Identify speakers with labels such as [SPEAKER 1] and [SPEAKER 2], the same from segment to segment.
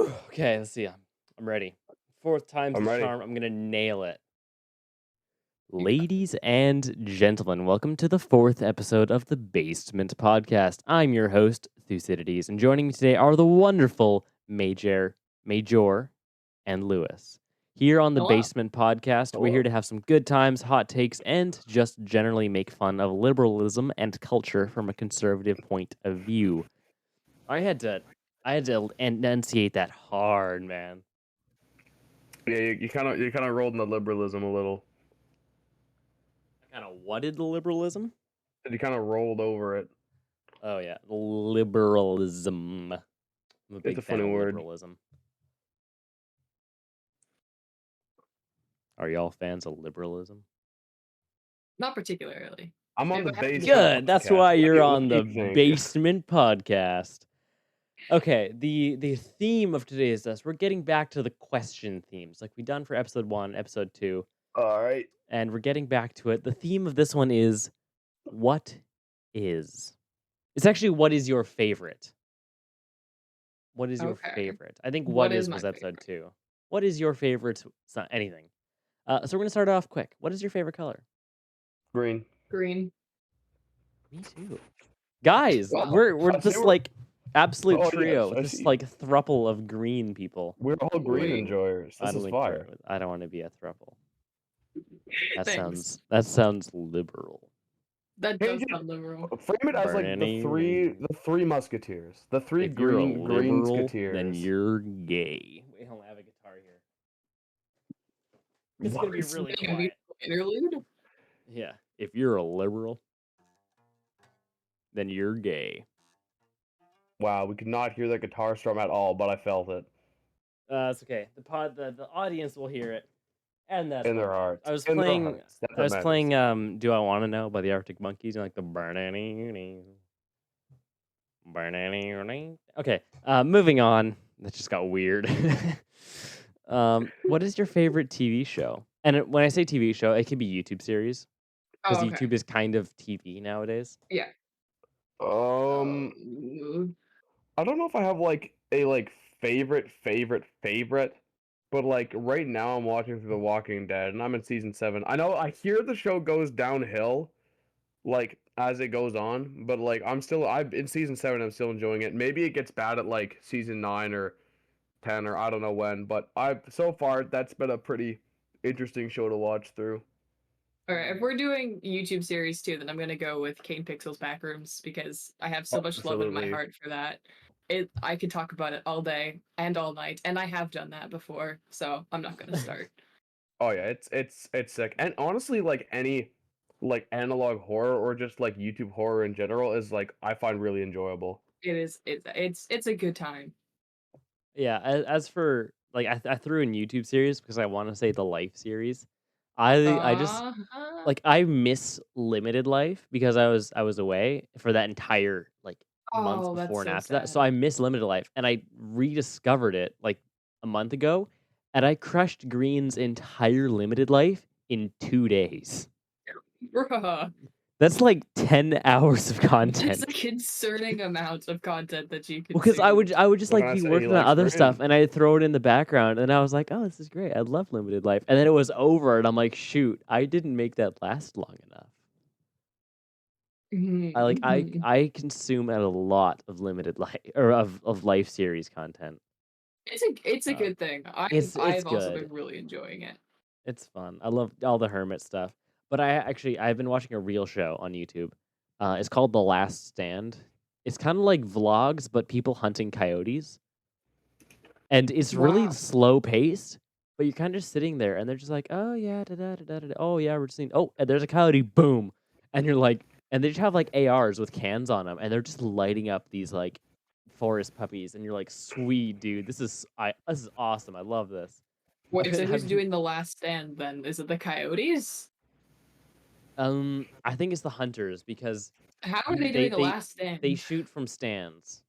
[SPEAKER 1] Okay, let's see. I'm ready. Fourth time's
[SPEAKER 2] I'm
[SPEAKER 1] the
[SPEAKER 2] ready.
[SPEAKER 1] charm. I'm gonna nail it. Ladies and gentlemen, welcome to the fourth episode of the Basement Podcast. I'm your host, Thucydides, and joining me today are the wonderful Major, and Lewis. Here on the
[SPEAKER 3] Hello.
[SPEAKER 1] Basement Podcast, we're here to have some good times, hot takes, and just generally make fun of liberalism and culture from a conservative point of view. I had to enunciate that hard, man.
[SPEAKER 2] Yeah, you kind of rolled in the liberalism a little.
[SPEAKER 1] I kind of whatted the liberalism.
[SPEAKER 2] You kind of rolled over it.
[SPEAKER 1] Oh yeah, liberalism. I'm a big
[SPEAKER 2] a
[SPEAKER 1] fan
[SPEAKER 2] funny
[SPEAKER 1] of
[SPEAKER 2] word.
[SPEAKER 1] liberalism. Are y'all fans of liberalism?
[SPEAKER 3] Not particularly.
[SPEAKER 2] I'm on
[SPEAKER 3] If
[SPEAKER 2] the
[SPEAKER 3] I had to
[SPEAKER 2] basement.
[SPEAKER 3] be
[SPEAKER 1] Good. That's
[SPEAKER 2] podcast.
[SPEAKER 1] why you're
[SPEAKER 2] What
[SPEAKER 1] on
[SPEAKER 2] do
[SPEAKER 1] the
[SPEAKER 2] you think?
[SPEAKER 1] Basement Podcast. Okay, the theme of today is this. We're getting back to the question themes, like we done for episode 1, episode 2,
[SPEAKER 2] All right.
[SPEAKER 1] and we're getting back to it. The theme of this one is, what is? It's actually, what is your favorite? What is your
[SPEAKER 3] Okay.
[SPEAKER 1] favorite? I think
[SPEAKER 3] What
[SPEAKER 1] what
[SPEAKER 3] is
[SPEAKER 1] is
[SPEAKER 3] my
[SPEAKER 1] was episode 2. What is your favorite? Anything. So we're gonna start off quick. What is your favorite color?
[SPEAKER 2] Green.
[SPEAKER 3] Green.
[SPEAKER 1] Me too. Guys,
[SPEAKER 3] Wow.
[SPEAKER 1] we're
[SPEAKER 2] I see
[SPEAKER 1] this
[SPEAKER 2] we're-
[SPEAKER 1] like absolute
[SPEAKER 2] Oh,
[SPEAKER 1] trio.
[SPEAKER 2] yes, I
[SPEAKER 1] This
[SPEAKER 2] see.
[SPEAKER 1] like thruple of green people.
[SPEAKER 2] We're all green
[SPEAKER 3] Wait.
[SPEAKER 2] enjoyers. This is fire.
[SPEAKER 1] I don't want to be a thruple. That
[SPEAKER 3] Thanks.
[SPEAKER 1] sounds liberal.
[SPEAKER 3] That
[SPEAKER 2] Change
[SPEAKER 3] does
[SPEAKER 2] it.
[SPEAKER 3] sound liberal.
[SPEAKER 2] Frame it as like
[SPEAKER 1] Bernie.
[SPEAKER 2] the three musketeers. The three
[SPEAKER 1] If you're a
[SPEAKER 2] green
[SPEAKER 1] liberal,
[SPEAKER 2] musketeers.
[SPEAKER 1] then you're gay. Wait, hold on, I have a guitar here. It's gonna be
[SPEAKER 2] What?
[SPEAKER 1] really
[SPEAKER 3] Making a
[SPEAKER 1] quiet.
[SPEAKER 3] beautiful interlude.
[SPEAKER 1] Yeah. If you're a liberal, then you're gay.
[SPEAKER 2] Wow, we could not hear the guitar strum at all, but I felt it
[SPEAKER 1] It's okay. The audience will hear it, and that's
[SPEAKER 2] in their
[SPEAKER 1] fine.
[SPEAKER 2] hearts.
[SPEAKER 1] I was
[SPEAKER 2] In their
[SPEAKER 1] playing.
[SPEAKER 2] hearts. That's
[SPEAKER 1] I
[SPEAKER 2] what
[SPEAKER 1] was
[SPEAKER 2] matters.
[SPEAKER 1] playing. Do I Want to Know by the Arctic Monkeys and like the Okay. Moving on. That just got weird. What is your favorite TV show? And when I say TV show, it could be YouTube series because
[SPEAKER 3] Oh, okay.
[SPEAKER 1] YouTube is kind of TV nowadays.
[SPEAKER 3] Yeah.
[SPEAKER 2] I don't know if I have like a favorite, but like right now I'm watching through The Walking Dead and I'm in season 7. I know I hear the show goes downhill, like as it goes on, but like I'm in season 7. I'm still enjoying it. Maybe it gets bad at like season 9 or 10 or I don't know when, but so far that's been a pretty interesting show to watch through.
[SPEAKER 3] Okay, if we're doing YouTube series too, then I'm gonna go with Kane Pixel's Backrooms because I have so much love in my
[SPEAKER 2] Absolutely.
[SPEAKER 3] heart for that. I could talk about it all day and all night, and I have done that before, so I'm not gonna start.
[SPEAKER 2] Oh yeah, it's sick. And honestly, like any like analog horror or just like YouTube horror in general is like I find really enjoyable.
[SPEAKER 3] It's a good time.
[SPEAKER 1] Yeah. As for like, I threw in YouTube series because I want to say the Life series. I just like I miss Limited Life because I was away for that entire like months
[SPEAKER 3] Oh, that's
[SPEAKER 1] before and
[SPEAKER 3] so
[SPEAKER 1] after that. So
[SPEAKER 3] sad.
[SPEAKER 1] I miss Limited Life and I rediscovered it like a month ago and I crushed Green's entire Limited Life in 2 days.
[SPEAKER 3] Bruh.
[SPEAKER 1] That's like 10 hours of
[SPEAKER 3] It's
[SPEAKER 1] content.
[SPEAKER 3] a concerning amount of content that you can
[SPEAKER 1] Because I would just
[SPEAKER 2] What
[SPEAKER 1] like
[SPEAKER 2] can I
[SPEAKER 1] be
[SPEAKER 2] say? He
[SPEAKER 1] working on
[SPEAKER 2] likes
[SPEAKER 1] other
[SPEAKER 2] Green.
[SPEAKER 1] stuff and I'd throw it in the background and I was like, oh, this is great. I love Limited Life. And then it was over and I'm like, shoot, I didn't make that last long enough. I consume a lot of Limited Life or of Life series content.
[SPEAKER 3] It's a good thing.
[SPEAKER 1] it's
[SPEAKER 3] I've also
[SPEAKER 1] good.
[SPEAKER 3] been really enjoying it.
[SPEAKER 1] It's fun. I love all the hermit stuff. But I've been watching a real show on YouTube. It's called The Last Stand. It's kind of like vlogs, but people hunting coyotes. And it's really
[SPEAKER 3] Wow.
[SPEAKER 1] slow paced, but you're kind of just sitting there and they're just like, oh yeah, da da da da da. Oh yeah, we're just seeing. Oh, and there's a coyote, boom, and you're like, and they just have like ARs with cans on them, and they're just lighting up these like forest puppies, and you're like, sweet dude, this is awesome. I love this.
[SPEAKER 3] Wait, so
[SPEAKER 1] I've
[SPEAKER 3] who's
[SPEAKER 1] been-
[SPEAKER 3] doing the last stand then? Is it the coyotes?
[SPEAKER 1] I think it's the hunters because
[SPEAKER 3] How are they doing the last stand?
[SPEAKER 1] they shoot from stands.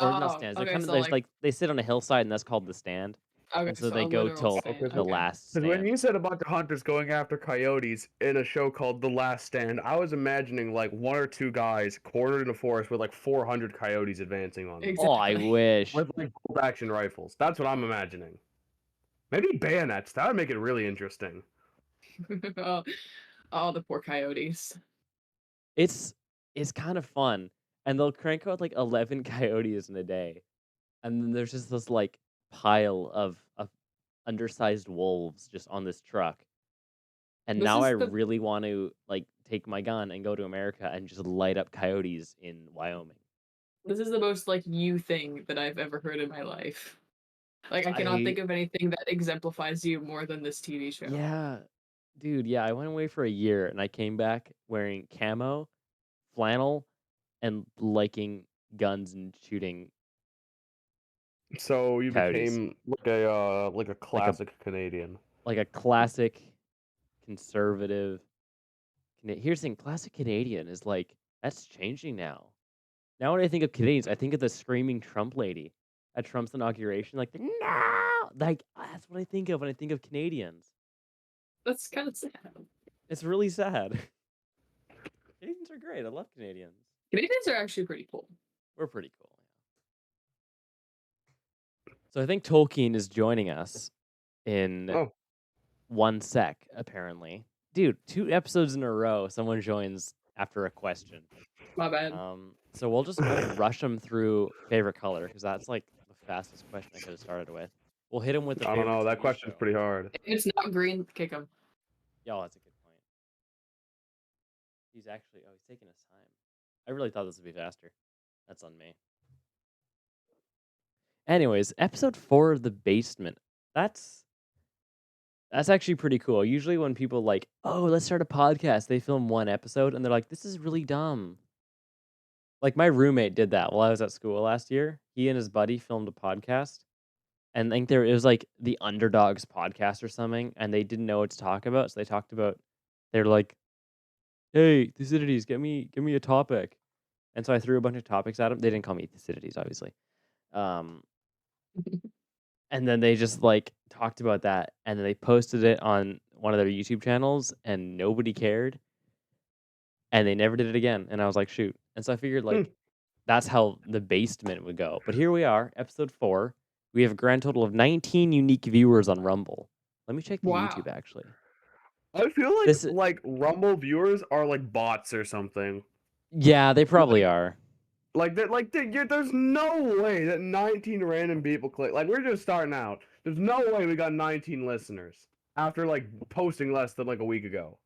[SPEAKER 1] Or not stands. They're
[SPEAKER 3] okay,
[SPEAKER 1] kind of
[SPEAKER 3] so
[SPEAKER 1] like they sit on a hillside and that's called the stand.
[SPEAKER 3] Okay,
[SPEAKER 1] and so
[SPEAKER 3] so
[SPEAKER 1] they
[SPEAKER 3] a
[SPEAKER 1] go
[SPEAKER 3] literal
[SPEAKER 1] till
[SPEAKER 3] stand.
[SPEAKER 1] the
[SPEAKER 3] Okay.
[SPEAKER 1] last
[SPEAKER 2] Because when
[SPEAKER 1] stand.
[SPEAKER 2] you said a bunch of hunters going after coyotes in a show called The Last Stand, I was imagining like one or two guys cornered in a forest with like 400 coyotes advancing on them
[SPEAKER 1] Oh, I
[SPEAKER 3] Exactly.
[SPEAKER 1] wish.
[SPEAKER 2] with like bolt action rifles. That's what I'm imagining. Maybe bayonets. That would make it really interesting.
[SPEAKER 3] Oh, the poor coyotes.
[SPEAKER 1] It's kind of fun, and they'll crank out like 11 coyotes in a day, and then there's just this like pile of undersized wolves just on this truck. And
[SPEAKER 3] This
[SPEAKER 1] now I
[SPEAKER 3] is the
[SPEAKER 1] really want to like take my gun and go to America and just light up coyotes in Wyoming.
[SPEAKER 3] this is the most like you thing that I've ever heard in my life. Like I cannot think of anything that exemplifies you more than this TV show.
[SPEAKER 1] Yeah, dude, yeah, I went away for a year and I came back wearing camo, flannel, and liking guns and shooting
[SPEAKER 2] So you
[SPEAKER 1] coyotes.
[SPEAKER 2] became like a classic Canadian.
[SPEAKER 1] Like a classic conservative. Here's the thing: classic Canadian is like that's changing now. Now when I think of Canadians, I think of the screaming Trump lady at Trump's inauguration. Like no, like that's what I think of when I think of Canadians.
[SPEAKER 3] That's kind of sad.
[SPEAKER 1] It's really sad. Canadians are great. I love Canadians.
[SPEAKER 3] Canadians are actually pretty cool.
[SPEAKER 1] We're pretty cool. So I think Tolkien is joining us in
[SPEAKER 2] Oh,
[SPEAKER 1] 1 sec, apparently. Dude, 2 episodes in a row, someone joins after a question.
[SPEAKER 3] My bad.
[SPEAKER 1] So we'll rush them through favorite color because that's like the fastest question I could have started with. We'll hit him with the
[SPEAKER 2] I don't
[SPEAKER 1] favorite
[SPEAKER 2] know. That
[SPEAKER 1] TV
[SPEAKER 2] question's
[SPEAKER 1] show.
[SPEAKER 2] pretty hard.
[SPEAKER 3] If it's not green, kick him.
[SPEAKER 1] Yeah, that's a good point. He's taking his time. I really thought this would be faster. That's on me. Anyways, episode 4 of The Basement. That's actually pretty cool. Usually when people like, oh, let's start a podcast, they film 1 episode and they're like, this is really dumb. Like my roommate did that while I was at school last year. He and his buddy filmed a podcast, and I think it was like the Underdogs podcast or something, and they didn't know what to talk about, so they're like, "Hey, Thucydides, give me a topic," and so I threw a bunch of topics at them. They didn't call me Thucydides, obviously, um, and then they just like talked about that, and then they posted it on one of their YouTube channels, and nobody cared, and they never did it again. And I was like, shoot, and so I figured like. That's how The Basement would go. But here we are, episode 4. We have a grand total of 19 unique viewers on Rumble. Let me check the
[SPEAKER 3] Wow.
[SPEAKER 1] YouTube actually.
[SPEAKER 2] I feel like
[SPEAKER 1] This
[SPEAKER 2] Rumble viewers are like bots or something.
[SPEAKER 1] Yeah, they probably are.
[SPEAKER 2] There's no way that 19 random people click. Like we're just starting out. There's no way we got 19 listeners after like posting less than like a week ago.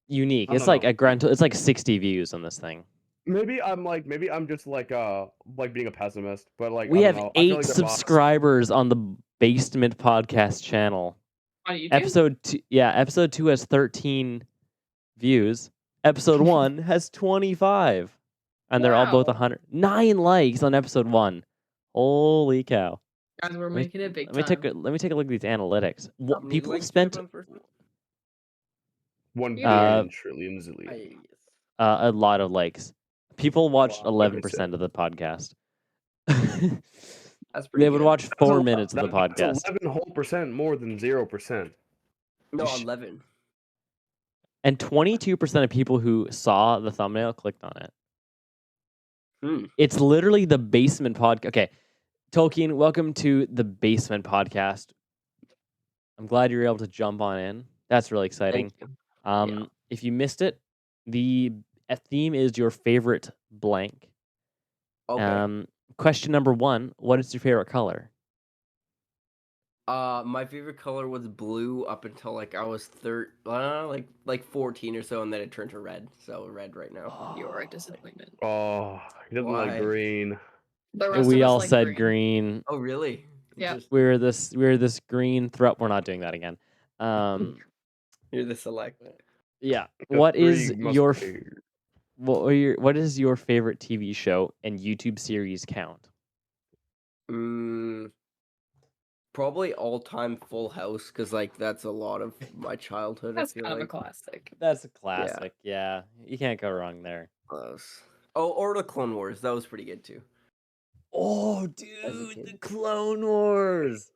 [SPEAKER 1] Unique.
[SPEAKER 2] I
[SPEAKER 1] It's
[SPEAKER 2] don't
[SPEAKER 1] like
[SPEAKER 2] know.
[SPEAKER 1] it's like 60 views on this thing.
[SPEAKER 2] Maybe I'm just like being a pessimist, but like
[SPEAKER 1] We
[SPEAKER 2] I don't
[SPEAKER 1] have
[SPEAKER 2] know. I feel
[SPEAKER 1] 8
[SPEAKER 2] like they're bots.
[SPEAKER 1] subscribers on the Basement podcast channel.
[SPEAKER 3] On YouTube?
[SPEAKER 1] Episode 2 has 13 views. Episode 1 has 25. And they're all both
[SPEAKER 3] Wow.
[SPEAKER 1] 100. 9 likes on episode 1. Holy cow.
[SPEAKER 3] Guys, we're making it big
[SPEAKER 1] Let me take a look at these analytics.
[SPEAKER 4] How many
[SPEAKER 1] People have
[SPEAKER 4] likes do you have
[SPEAKER 1] spent
[SPEAKER 4] on first one?
[SPEAKER 2] 1
[SPEAKER 3] Yeah.
[SPEAKER 2] billion trillion zillion.
[SPEAKER 4] Yes.
[SPEAKER 1] a lot of likes. People watched
[SPEAKER 4] Wow.
[SPEAKER 1] 11% of the podcast.
[SPEAKER 4] That's pretty
[SPEAKER 1] They would
[SPEAKER 4] good.
[SPEAKER 1] watch
[SPEAKER 2] That's
[SPEAKER 1] 4
[SPEAKER 2] a-
[SPEAKER 1] minutes of the
[SPEAKER 2] That's
[SPEAKER 1] podcast.
[SPEAKER 2] 11% more than 0%.
[SPEAKER 4] No,
[SPEAKER 1] Sh-
[SPEAKER 4] 11.
[SPEAKER 1] And 22% of people who saw the thumbnail clicked on it.
[SPEAKER 4] Hmm.
[SPEAKER 1] It's literally the Basement podcast. Okay, Tolkien, welcome to the Basement podcast. I'm glad you're able to jump on in. That's really exciting.
[SPEAKER 4] Thank you. Yeah.
[SPEAKER 1] If you missed it, the theme is your favorite blank.
[SPEAKER 4] Okay.
[SPEAKER 1] Question number 1, what is your favorite color?
[SPEAKER 4] My favorite color was blue up until like I was like 14 or so, and then it turned to red. So red right now.
[SPEAKER 3] You are a disappointment.
[SPEAKER 2] Oh, he doesn't like
[SPEAKER 4] Why?
[SPEAKER 2] green.
[SPEAKER 3] The rest
[SPEAKER 1] We
[SPEAKER 3] of us
[SPEAKER 1] all
[SPEAKER 3] like
[SPEAKER 1] said green.
[SPEAKER 4] Oh, really?
[SPEAKER 3] Yeah.
[SPEAKER 4] Just-
[SPEAKER 1] We're this green throw. We're not doing that again.
[SPEAKER 4] You're the select.
[SPEAKER 1] Yeah.
[SPEAKER 2] The
[SPEAKER 1] What is
[SPEAKER 2] three
[SPEAKER 1] your
[SPEAKER 2] musketeers.
[SPEAKER 1] what is your favorite TV show and YouTube series count?
[SPEAKER 4] Probably all-time Full House, because like that's a lot of my childhood.
[SPEAKER 3] That's
[SPEAKER 4] I feel
[SPEAKER 3] kind of a
[SPEAKER 4] like.
[SPEAKER 3] classic.
[SPEAKER 1] That's a classic. Yeah. You can't go wrong there.
[SPEAKER 4] Close. Oh, or the Clone Wars. That was pretty good too.
[SPEAKER 1] Oh,
[SPEAKER 4] as a
[SPEAKER 1] dude, the
[SPEAKER 4] kid.
[SPEAKER 1] Clone Wars.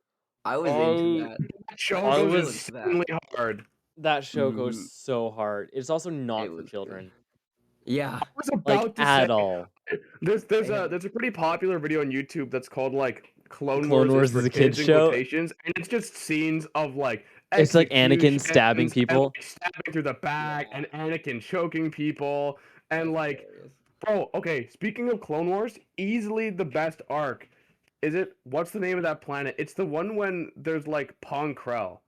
[SPEAKER 4] I was
[SPEAKER 1] Oh,
[SPEAKER 4] into that.
[SPEAKER 2] That show
[SPEAKER 1] I
[SPEAKER 2] goes
[SPEAKER 1] was-
[SPEAKER 2] insanely hard.
[SPEAKER 1] that show goes
[SPEAKER 4] Mhm.
[SPEAKER 1] so hard. It's also not
[SPEAKER 4] It
[SPEAKER 1] for
[SPEAKER 4] was good.
[SPEAKER 1] children,
[SPEAKER 4] Yeah.
[SPEAKER 2] I was
[SPEAKER 1] like
[SPEAKER 2] about to
[SPEAKER 1] at
[SPEAKER 2] say
[SPEAKER 1] all.
[SPEAKER 2] there's
[SPEAKER 4] And-
[SPEAKER 2] a pretty popular video on YouTube that's called like Clone
[SPEAKER 1] Clone
[SPEAKER 2] Wars
[SPEAKER 1] Wars
[SPEAKER 2] is
[SPEAKER 1] is
[SPEAKER 2] for
[SPEAKER 1] a kid's
[SPEAKER 2] kids in
[SPEAKER 1] show?
[SPEAKER 2] quotations, and it's just scenes of like
[SPEAKER 1] It's like Anakin
[SPEAKER 2] executions
[SPEAKER 1] stabbing
[SPEAKER 2] and,
[SPEAKER 1] people.
[SPEAKER 2] like, stabbing through the back,
[SPEAKER 4] Yeah.
[SPEAKER 2] and Anakin choking people, and
[SPEAKER 4] That's
[SPEAKER 2] like,
[SPEAKER 4] hilarious.
[SPEAKER 2] bro, okay. Speaking of Clone Wars, easily the best arc. Is it? What's the name of that planet? It's the one when there's like Pong Krell.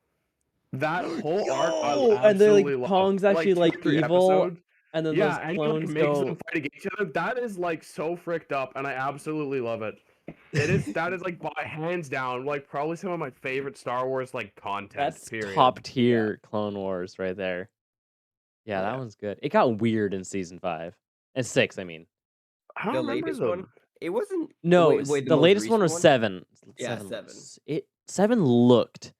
[SPEAKER 2] That whole arc I
[SPEAKER 1] Yo! And they're like
[SPEAKER 2] absolutely love.
[SPEAKER 1] Pong's
[SPEAKER 2] For,
[SPEAKER 1] actually
[SPEAKER 2] two
[SPEAKER 1] like
[SPEAKER 2] or three
[SPEAKER 1] evil,
[SPEAKER 2] episodes.
[SPEAKER 1] and then
[SPEAKER 2] Yeah,
[SPEAKER 1] those
[SPEAKER 2] and he like
[SPEAKER 1] clones
[SPEAKER 2] makes
[SPEAKER 1] go.
[SPEAKER 2] them fight against each other. That is like so fricked up, and I absolutely love it. That is like by hands down like probably some of my favorite Star Wars like content.
[SPEAKER 1] That's
[SPEAKER 2] period.
[SPEAKER 1] top tier Clone Wars right there. Yeah, that
[SPEAKER 4] Yeah.
[SPEAKER 1] one's good. It got weird in season 5 and 6. I mean,
[SPEAKER 2] I don't
[SPEAKER 4] The
[SPEAKER 2] remember
[SPEAKER 4] latest
[SPEAKER 2] them.
[SPEAKER 4] one? It wasn't.
[SPEAKER 1] no,
[SPEAKER 4] Wait,
[SPEAKER 1] the
[SPEAKER 4] most
[SPEAKER 1] latest one
[SPEAKER 4] recent
[SPEAKER 1] was 7.
[SPEAKER 4] Yeah,
[SPEAKER 1] 7.
[SPEAKER 4] 7.
[SPEAKER 1] It 7 looked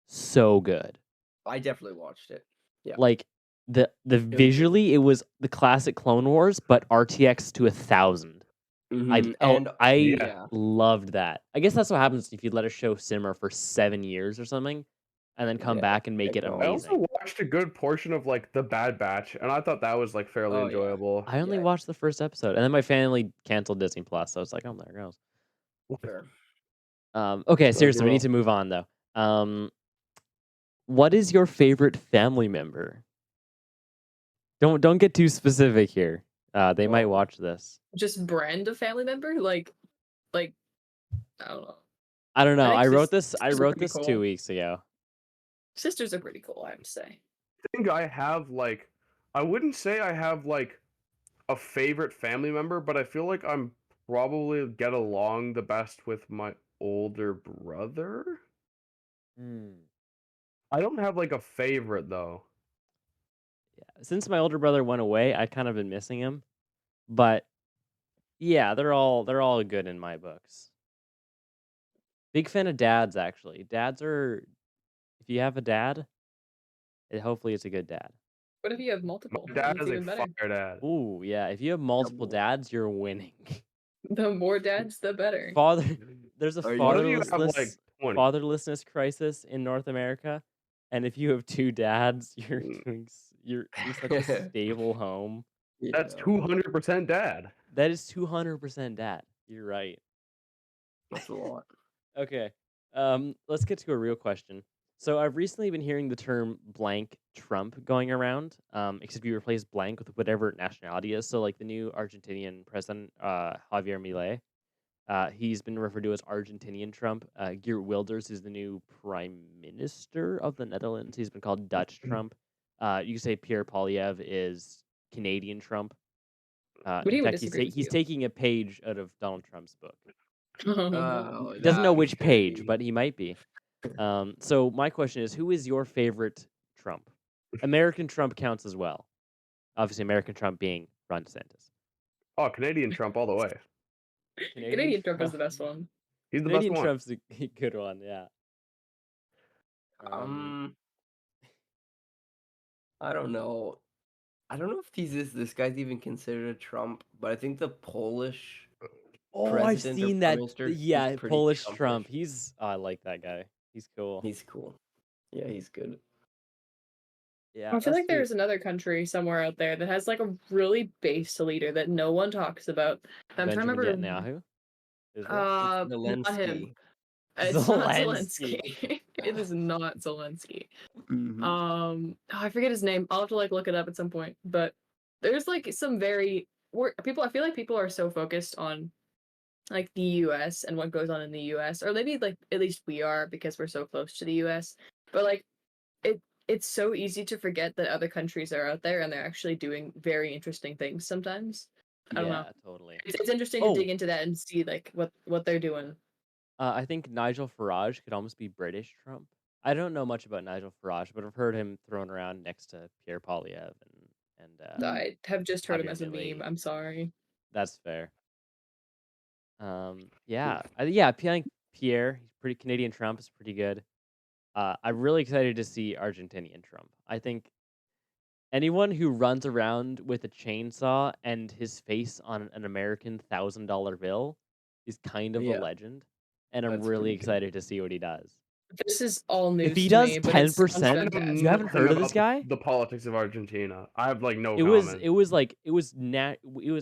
[SPEAKER 1] so good.
[SPEAKER 4] I definitely watched it. Yeah.
[SPEAKER 1] Like the
[SPEAKER 4] good.
[SPEAKER 1] visually, it was the classic Clone Wars, but RTX to 1,000.
[SPEAKER 4] Mhm,
[SPEAKER 1] I
[SPEAKER 4] yeah.
[SPEAKER 1] loved that. I guess that's what happens if you let a show simmer for 7 years or something, and then come
[SPEAKER 4] Yeah,
[SPEAKER 1] back and make
[SPEAKER 4] get
[SPEAKER 1] it
[SPEAKER 4] going.
[SPEAKER 2] I also
[SPEAKER 1] amazing.
[SPEAKER 2] watched a good portion of like The Bad Batch, and I thought that was like fairly
[SPEAKER 4] Oh, yeah.
[SPEAKER 2] enjoyable.
[SPEAKER 1] I only
[SPEAKER 4] Yeah.
[SPEAKER 1] watched the first episode, and then my family canceled Disney Plus, so it's like, oh, there it goes.
[SPEAKER 4] Fair.
[SPEAKER 1] Okay, seriously, we
[SPEAKER 2] bro.
[SPEAKER 1] need to move on though. What is your favorite family member? Don't get too specific here. They might
[SPEAKER 4] Oh.
[SPEAKER 1] watch this.
[SPEAKER 3] Just brand of family member, like I don't know.
[SPEAKER 1] I don't know.
[SPEAKER 3] think
[SPEAKER 1] I wrote
[SPEAKER 3] sis-
[SPEAKER 1] this. I
[SPEAKER 3] sisters are
[SPEAKER 1] wrote
[SPEAKER 3] pretty
[SPEAKER 1] this
[SPEAKER 3] cool.
[SPEAKER 1] 2 weeks ago.
[SPEAKER 3] Sisters are pretty cool, I have to say.
[SPEAKER 2] I think I have like I wouldn't say I have like a favorite family member, but I feel like I'm probably get along the best with my older brother. I don't have like a favorite though.
[SPEAKER 1] Yeah. Since my older brother went away, I've kind of been missing him. But yeah, they're all good in my books. Big fan of dads, actually. Dads are. If you have a dad, hopefully it's a good dad.
[SPEAKER 3] What if you have multiple?
[SPEAKER 2] My
[SPEAKER 3] Then
[SPEAKER 2] dad
[SPEAKER 3] it's
[SPEAKER 2] is a
[SPEAKER 3] even better.
[SPEAKER 2] fire dad.
[SPEAKER 1] Ooh, yeah. If you have multiple
[SPEAKER 4] Double.
[SPEAKER 1] dads, you're winning.
[SPEAKER 3] The more dads, the better.
[SPEAKER 1] There's a
[SPEAKER 4] Are you-
[SPEAKER 2] What if you have like
[SPEAKER 1] fatherlessness crisis in North America, and if you have 2 dads, you're you're such a stable home.
[SPEAKER 2] That's
[SPEAKER 4] Yeah,
[SPEAKER 2] 200% dad.
[SPEAKER 1] That is 200% dad. You're right.
[SPEAKER 4] that's a lot.
[SPEAKER 1] Okay. Let's get to a real question. So I've recently been hearing the term blank Trump going around. Except you replace blank with whatever nationality is. So like the new Argentinian president, Javier Milei, he's been referred to as Argentinian Trump. Geert Wilders is the new prime minister of the Netherlands. He's been called Dutch Trump. You can say Pierre Poilievre is Canadian Trump.
[SPEAKER 3] Would
[SPEAKER 1] In
[SPEAKER 3] even
[SPEAKER 1] fact,
[SPEAKER 3] disagree with
[SPEAKER 1] he's
[SPEAKER 3] you.
[SPEAKER 1] taking a page out of Donald Trump's book.
[SPEAKER 4] Oh,
[SPEAKER 1] He doesn't know
[SPEAKER 4] that's
[SPEAKER 1] which
[SPEAKER 4] gonna
[SPEAKER 1] page,
[SPEAKER 4] be-
[SPEAKER 1] but he might be. So my question is, who is your favorite Trump? American Trump counts as well. Obviously, American Trump being Ron DeSantis.
[SPEAKER 2] Oh, Canadian Trump all the way.
[SPEAKER 3] Canadian Trump is the best one.
[SPEAKER 2] He's the
[SPEAKER 1] Canadian
[SPEAKER 2] best one.
[SPEAKER 1] Trump's a good one, yeah.
[SPEAKER 4] I don't know. I don't know if this guy's even considered a Trump, but I think the Polish.
[SPEAKER 1] Oh, I've
[SPEAKER 4] president or
[SPEAKER 1] seen
[SPEAKER 4] prime
[SPEAKER 1] that.
[SPEAKER 4] minister, he's
[SPEAKER 1] Yeah,
[SPEAKER 4] pretty
[SPEAKER 1] Polish
[SPEAKER 4] Trumpish.
[SPEAKER 1] Trump. I like that guy. He's cool.
[SPEAKER 4] He's cool. Yeah, he's good.
[SPEAKER 1] Yeah,
[SPEAKER 3] I feel
[SPEAKER 1] that's
[SPEAKER 3] like there's another country somewhere out there that has like a really base leader that no one talks about. I'm trying to
[SPEAKER 1] Benjamin
[SPEAKER 3] remember.
[SPEAKER 1] Netanyahu. Is it?
[SPEAKER 3] Not him.
[SPEAKER 4] Zelensky.
[SPEAKER 3] It's not
[SPEAKER 1] Zelensky.
[SPEAKER 3] Zelensky. It is not Zelensky.
[SPEAKER 4] Mhm.
[SPEAKER 3] I forget his name. I'll have to like look it up at some point. But there's like some very people. I feel like people are so focused on like the U.S. and what goes on in the U.S. or maybe like at least we are because we're so close to the U.S. But like it's so easy to forget that other countries are out there and they're actually doing very interesting things sometimes. I don't know.
[SPEAKER 1] Yeah, totally.
[SPEAKER 3] It's interesting to dig into that and see like what they're doing.
[SPEAKER 1] I think Nigel Farage could almost be British Trump. I don't know much about Nigel Farage, but I've heard him thrown around next to Pierre Poilievre and
[SPEAKER 3] I have just heard him
[SPEAKER 1] Javier
[SPEAKER 3] as a
[SPEAKER 1] Milei.
[SPEAKER 3] meme. I'm sorry.
[SPEAKER 1] That's fair. Yeah, I think Pierre, he's pretty Canadian Trump is pretty good. I'm really excited to see Argentinian Trump. I think anyone who runs around with a chainsaw and his face on an American $1,000 bill is kind of a
[SPEAKER 4] Yeah.
[SPEAKER 1] legend, and I'm
[SPEAKER 4] That's
[SPEAKER 1] really
[SPEAKER 4] pretty good.
[SPEAKER 1] excited to see what he does.
[SPEAKER 3] This is all
[SPEAKER 1] If
[SPEAKER 3] news
[SPEAKER 1] he
[SPEAKER 3] to
[SPEAKER 1] does
[SPEAKER 3] me, but it sounds
[SPEAKER 1] 10%,
[SPEAKER 2] I know
[SPEAKER 3] fantastic.
[SPEAKER 1] you haven't
[SPEAKER 2] nothing
[SPEAKER 1] heard of this
[SPEAKER 2] about
[SPEAKER 1] guy?
[SPEAKER 2] the politics of Argentina. I have like no
[SPEAKER 1] It was
[SPEAKER 2] comment.
[SPEAKER 1] it was like it was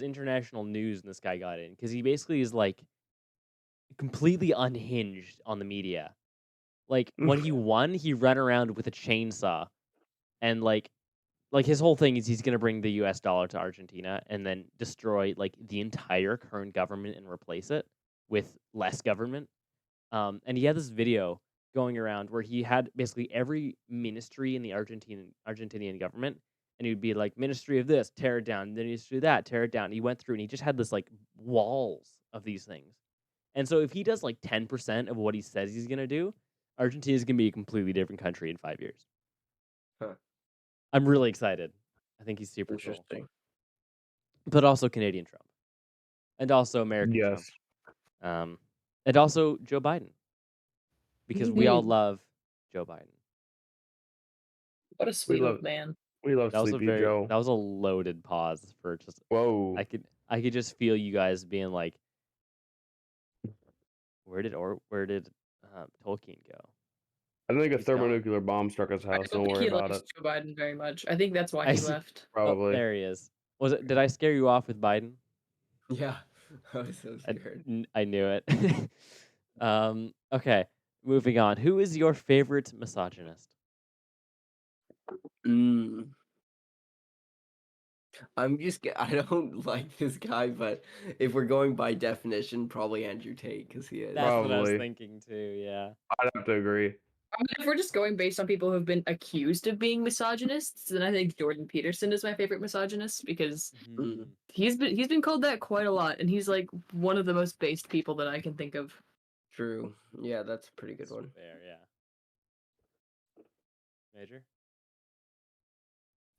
[SPEAKER 1] international news, and this guy got in because he basically is like completely unhinged on the media. Like when he won, he ran around with a chainsaw, and like his whole thing is he's gonna bring the U.S. dollar to Argentina and then destroy like the entire current government and replace it with less government. And he had this video going around where he had basically every ministry in the Argentinian government, and he would be like, Ministry of this, tear it down, then Ministry of that, tear it down. He went through and he just had this like walls of these things. And so if he does like 10% of what he says he's gonna do, Argentina is gonna be a completely different country in 5 years.
[SPEAKER 4] Huh.
[SPEAKER 1] I'm really excited. I think he's super cool.
[SPEAKER 4] Interesting.
[SPEAKER 1] But also Canadian Trump. And also American Trump.
[SPEAKER 2] Yes.
[SPEAKER 1] And also Joe Biden. Because we all love Joe Biden.
[SPEAKER 3] What a
[SPEAKER 2] We
[SPEAKER 3] sweet
[SPEAKER 2] love
[SPEAKER 3] old man.
[SPEAKER 1] That was
[SPEAKER 2] Sleepy Joe.
[SPEAKER 1] that was a loaded pause for just
[SPEAKER 2] Whoa.
[SPEAKER 1] I could just feel you guys being like, where did Tolkien go?
[SPEAKER 2] I think a
[SPEAKER 1] He's gone.
[SPEAKER 2] thermonuclear bomb struck his
[SPEAKER 3] I
[SPEAKER 2] house.
[SPEAKER 3] don't
[SPEAKER 2] Don't
[SPEAKER 3] think
[SPEAKER 2] worry
[SPEAKER 3] he
[SPEAKER 2] about
[SPEAKER 3] likes
[SPEAKER 2] it.
[SPEAKER 3] Joe Biden very much. I think that's why
[SPEAKER 1] I
[SPEAKER 3] he
[SPEAKER 1] see.
[SPEAKER 3] left.
[SPEAKER 2] Probably.
[SPEAKER 1] There he is. Did I scare you off with Biden?
[SPEAKER 4] Yeah. I was so scared.
[SPEAKER 1] I knew it. Okay, moving on. Who is your favorite misogynist?
[SPEAKER 4] Mm. I don't like this guy, but if we're going by definition, probably Andrew Tate, because he is.
[SPEAKER 1] That's what I was
[SPEAKER 2] Probably.
[SPEAKER 1] thinking too, yeah.
[SPEAKER 2] I'd have to agree.
[SPEAKER 3] I mean, if we're just going based on people who have been accused of being misogynists, then I think Jordan Peterson is my favorite misogynist because
[SPEAKER 4] Mm.
[SPEAKER 3] he's been called that quite a lot, and he's like one of the most based people that I can think of.
[SPEAKER 4] True. Yeah, that's a pretty good one.
[SPEAKER 1] Fair, yeah. Major?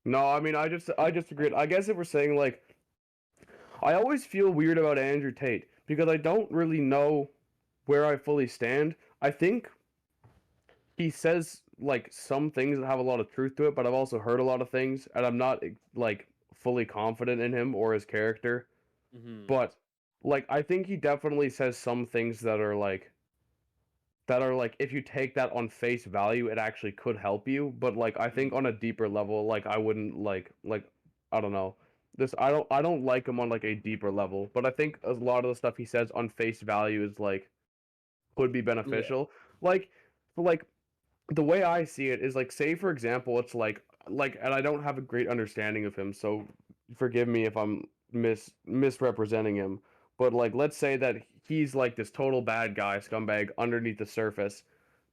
[SPEAKER 2] No, I mean I just agreed. I guess if we're saying like I always feel weird about Andrew Tate because I don't really know where I fully stand. I think he says like some things that have a lot of truth to it, but I've also heard a lot of things and I'm not like fully confident in him or his character.
[SPEAKER 1] Mm-hmm.
[SPEAKER 2] But like I think he definitely says some things that are like if you take that on face value it actually could help you, but like I think on a deeper level like I wouldn't like I don't know. This I don't like him on like a deeper level, but I think a lot of the stuff he says on face value is like could be
[SPEAKER 4] Yeah.
[SPEAKER 2] beneficial. Like for like the way I see it is like say for example it's like and I don't have a great understanding of him, so forgive me if I'm misrepresenting him, but like let's say that he's like this total bad guy scumbag underneath the surface,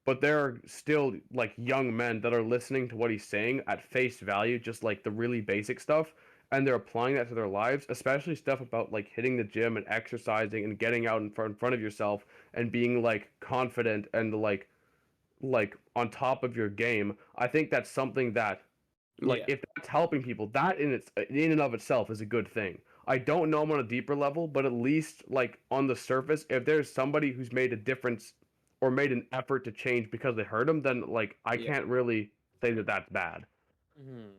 [SPEAKER 2] but there are still like young men that are listening to what he's saying at face value, just like the really basic stuff, and they're applying that to their lives, especially stuff about like hitting the gym and exercising and getting out in front of yourself and being like confident and like on top of your game. I think that's something that like
[SPEAKER 4] Yeah.
[SPEAKER 2] if that's helping people, that in and of itself is a good thing. I don't know him on a deeper level, but at least like on the surface, if there's somebody who's made a difference or made an effort to change because they heard him, then like I
[SPEAKER 4] Yeah.
[SPEAKER 2] can't really say that that's bad.
[SPEAKER 1] Mm-hmm.